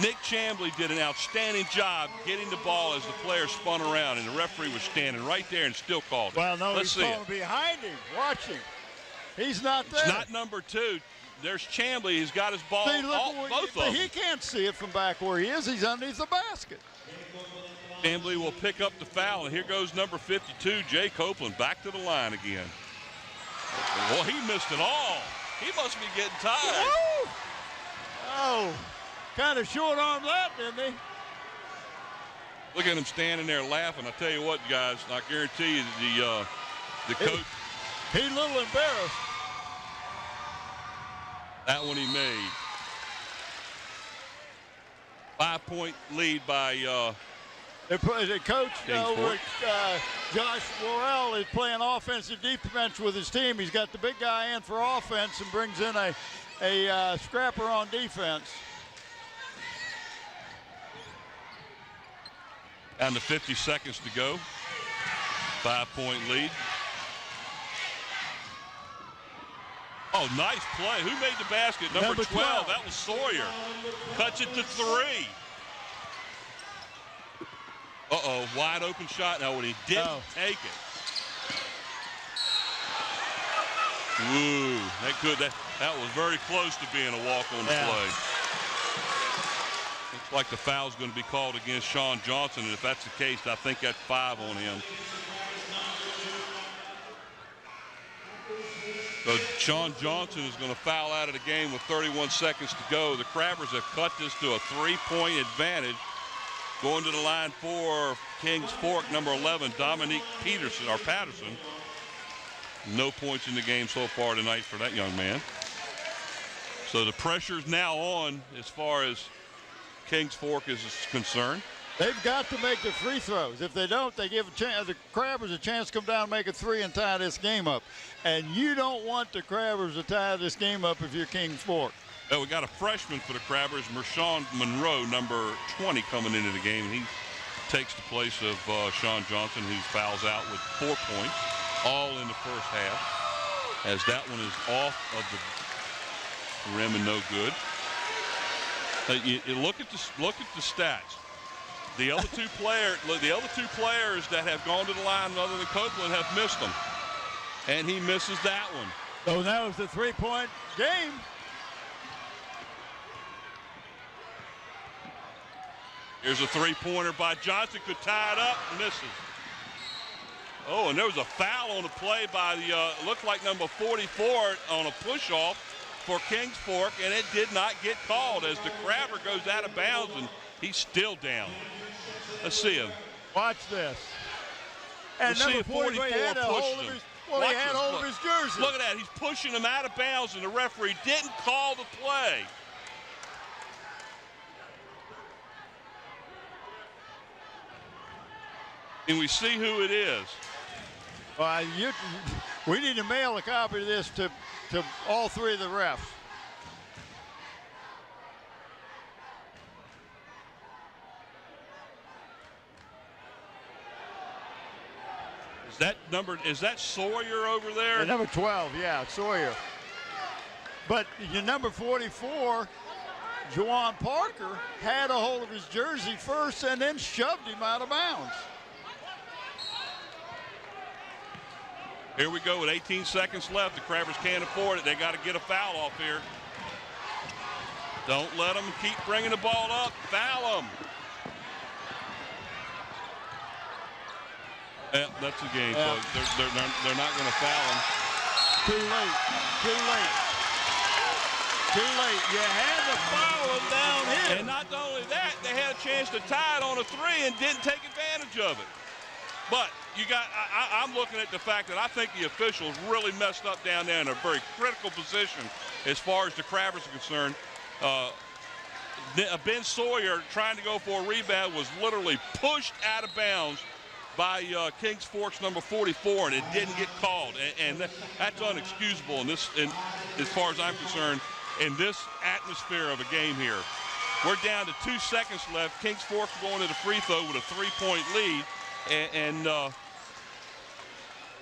Nick Chambly did an outstanding job getting the ball as the player spun around, and the referee was standing right there and still called it. Well, no, Let's he's see falling behind him, watching. He's not there. It's not number 2. There's Chambly. He's got his ball. See, Both of them. He can't see it from back where he is. He's underneath the basket. Chambly will pick up the foul, and here goes number 52, Jay Copeland, back to the line again. Well, he missed it all. He must be getting tired. Woo! Oh, kind of short arm that, didn't he? Look at him standing there laughing. I tell you what, guys, I guarantee you the coach. He's a little embarrassed. That one he made. 5-point lead by The coach Fork. Josh Worrell is playing offensive defense with his team. He's got the big guy in for offense and brings in a scrapper on defense. Down to 50 seconds to go. 5-point lead. Oh, nice play. Who made the basket? Number 12. That was Sawyer. Cuts it to 3. Uh-oh, wide open shot. Now, when he didn't take it. Woo, that was very close to being a walk on the play. Looks like the foul's going to be called against Sean Johnson, and if that's the case, I think that's 5 on him. So Sean Johnson is going to foul out of the game with 31 seconds to go. The Crabbers have cut this to a 3-point advantage. Going to the line for Kings Fork, number 11, Dominique Patterson. No points in the game so far tonight for that young man. So the pressure's now on as far as Kings Fork is concerned. They've got to make the free throws. If they don't, they give the Crabbers a chance to come down and make a 3 and tie this game up. And you don't want the Crabbers to tie this game up if you're Kings Fork. Well, we got a freshman for the Crabbers, Mershawn Monroe, number 20, coming into the game. He takes the place of Sean Johnson, who fouls out with 4 points, all in the first half, as that one is off of the rim and no good. Look at the stats. The other two players that have gone to the line other than Copeland have missed them, and he misses that one. So now it's a 3-point game. Here's a 3-pointer by Johnson, could tie it up, misses. Oh, and there was a foul on the play by the, looked like number 44 on a push-off for Kings Fork, and it did not get called as the Crabber goes out of bounds, and he's still down. Let's see him. Watch this. And number 44 had a hold of his, he had hold of his jersey. Look at that. He's pushing him out of bounds, and the referee didn't call the play. And we see who it is. Well, we need to mail a copy of this to all 3 of the refs. Is that Sawyer over there? Number 12, yeah, Sawyer. But your number 44, Juwan Parker, had a hold of his jersey first and then shoved him out of bounds. Here we go with 18 seconds left. The Crabbers can't afford it. They got to get a foul off here. Don't let them keep bringing the ball up. Foul them. Yeah, that's the game, folks. They're not going to foul him. Too late. Too late. Too late. You had to foul him down here. And not only that, they had a chance to tie it on a 3 and didn't take advantage of it. But I'm looking at the fact that I think the officials really messed up down there in a very critical position as far as the Crabbers are concerned. Ben Sawyer, trying to go for a rebound, was literally pushed out of bounds by Kings Fork's number 44, and it didn't get called. And that's unexcusable as far as I'm concerned, in this atmosphere of a game here. We're down to 2 seconds left. Kings Fork's going to the free throw with a 3-point lead, and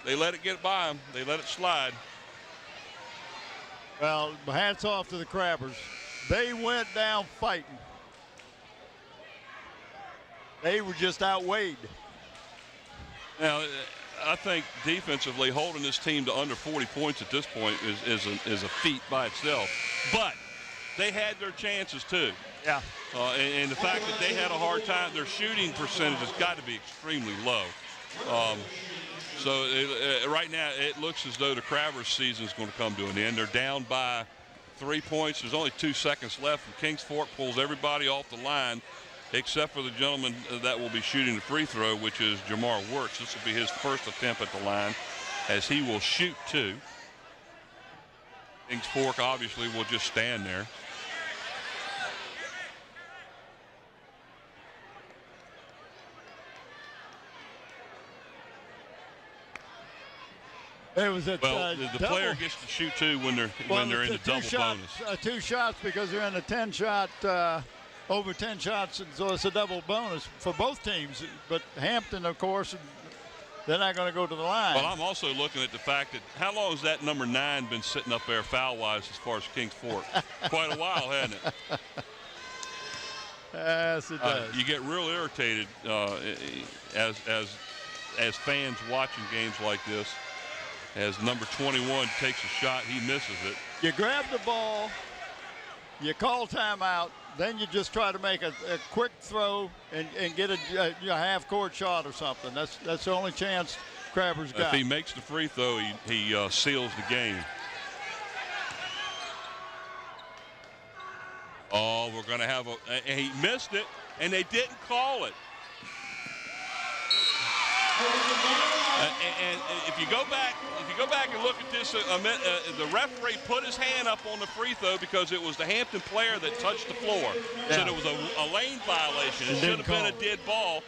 they let it get by them. They let it slide. Well, hats off to the Crabbers. They went down fighting. They were just outweighed. Now, I think defensively holding this team to under 40 points at this point is a feat by itself. But they had their chances too. Yeah. And the fact that they had a hard time, their shooting percentage has got to be extremely low. So right now it looks as though the Crabbers season is going to come to an end. They're down by 3 points. There's only 2 seconds left, and Kings Fork pulls everybody off the line except for the gentleman that will be shooting the free throw, which is Jamar Wirtz. This will be his first attempt at the line, as he will shoot 2. Kings Fork obviously will just stand there. It was a the player gets to shoot 2 when they're in the double bonus. 2 shots because they're in a 10-shot, over 10 shots, so it's a double bonus for both teams. But Hampton, of course, they're not going to go to the line. Well, I'm also looking at the fact that how long has that number 9 been sitting up there foul-wise as far as Kings Fork? Quite a while, hasn't it? Yes, it does. You get real irritated as fans watching games like this. As number 21 takes a shot, he misses it. You grab the ball, you call timeout, then you just try to make a quick throw and get a half-court shot or something. That's the only chance Crabbers got. If he makes the free throw, he seals the game. Oh, we're going to have and he missed it, and they didn't call it. And if you go back and look at this, the referee put his hand up on the free throw because it was the Hampton player that touched the floor. Yeah. So it was a lane violation. It should have been a dead ball.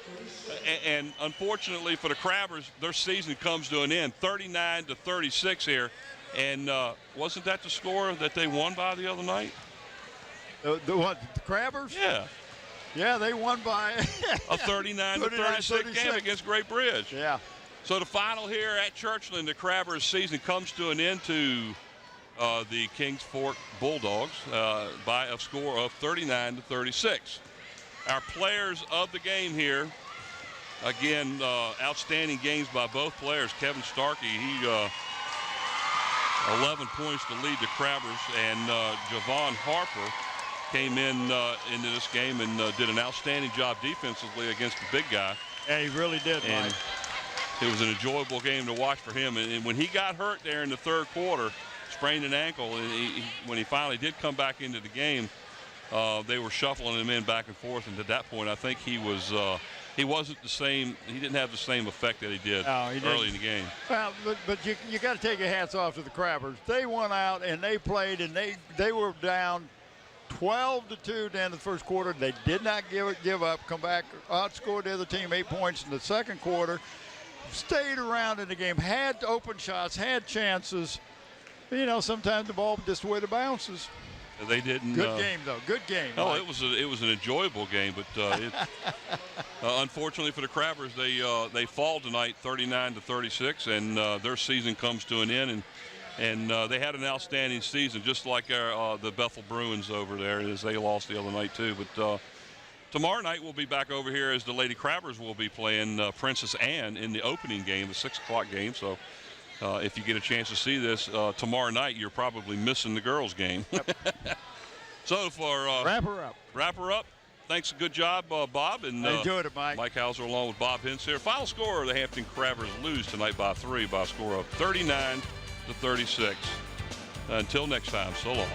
And unfortunately for the Crabbers, their season comes to an end, 39-36 here. And wasn't that the score that they won by the other night? The Crabbers? Yeah. Yeah, they won by a 39-36 game against Great Bridge. Yeah. So the final here at Churchland, the Crabbers season comes to an end to the Kings Fork Bulldogs by a score of 39-36. Our players of the game here, again, outstanding games by both players. Kevin Starkey, he 11 points to lead the Crabbers, and Javon Harper came into this game and did an outstanding job defensively against the big guy. Yeah, he really did, and Mike. It was an enjoyable game to watch for him. And when he got hurt there in the third quarter, sprained an ankle, and when he finally did come back into the game, they were shuffling him in back and forth. And at that point, I think he wasn't the same. He didn't have the same effect that he did early in the game. Well, but you got to take your hats off to the Crabbers. They went out and they played, and they were down 12-2 at the end of the first quarter. They did not give up, come back, outscored the other team 8 points in the second quarter, stayed around in the game, had open shots, had chances. You know, sometimes the ball just the way it bounces. They didn't. Good game, though. Good game. No, Mike. it was an enjoyable game, but unfortunately for the Crabbers, they fall tonight 39-36, and their season comes to an end. And they had an outstanding season, just like the Bethel Bruins over there, as they lost the other night too. But tomorrow night we'll be back over here as the Lady Crabbers will be playing Princess Anne in the opening game, the 6 o'clock game. So if you get a chance to see this tomorrow night, you're probably missing the girls' game. Yep. So for wrap her up. Thanks, good job, Bob. And I enjoyed it, Mike. Mike Hauser along with Bob Hintz here. Final score: the Hampton Crabbers lose tonight by 3 by a score of 39-36. Until next time, so long.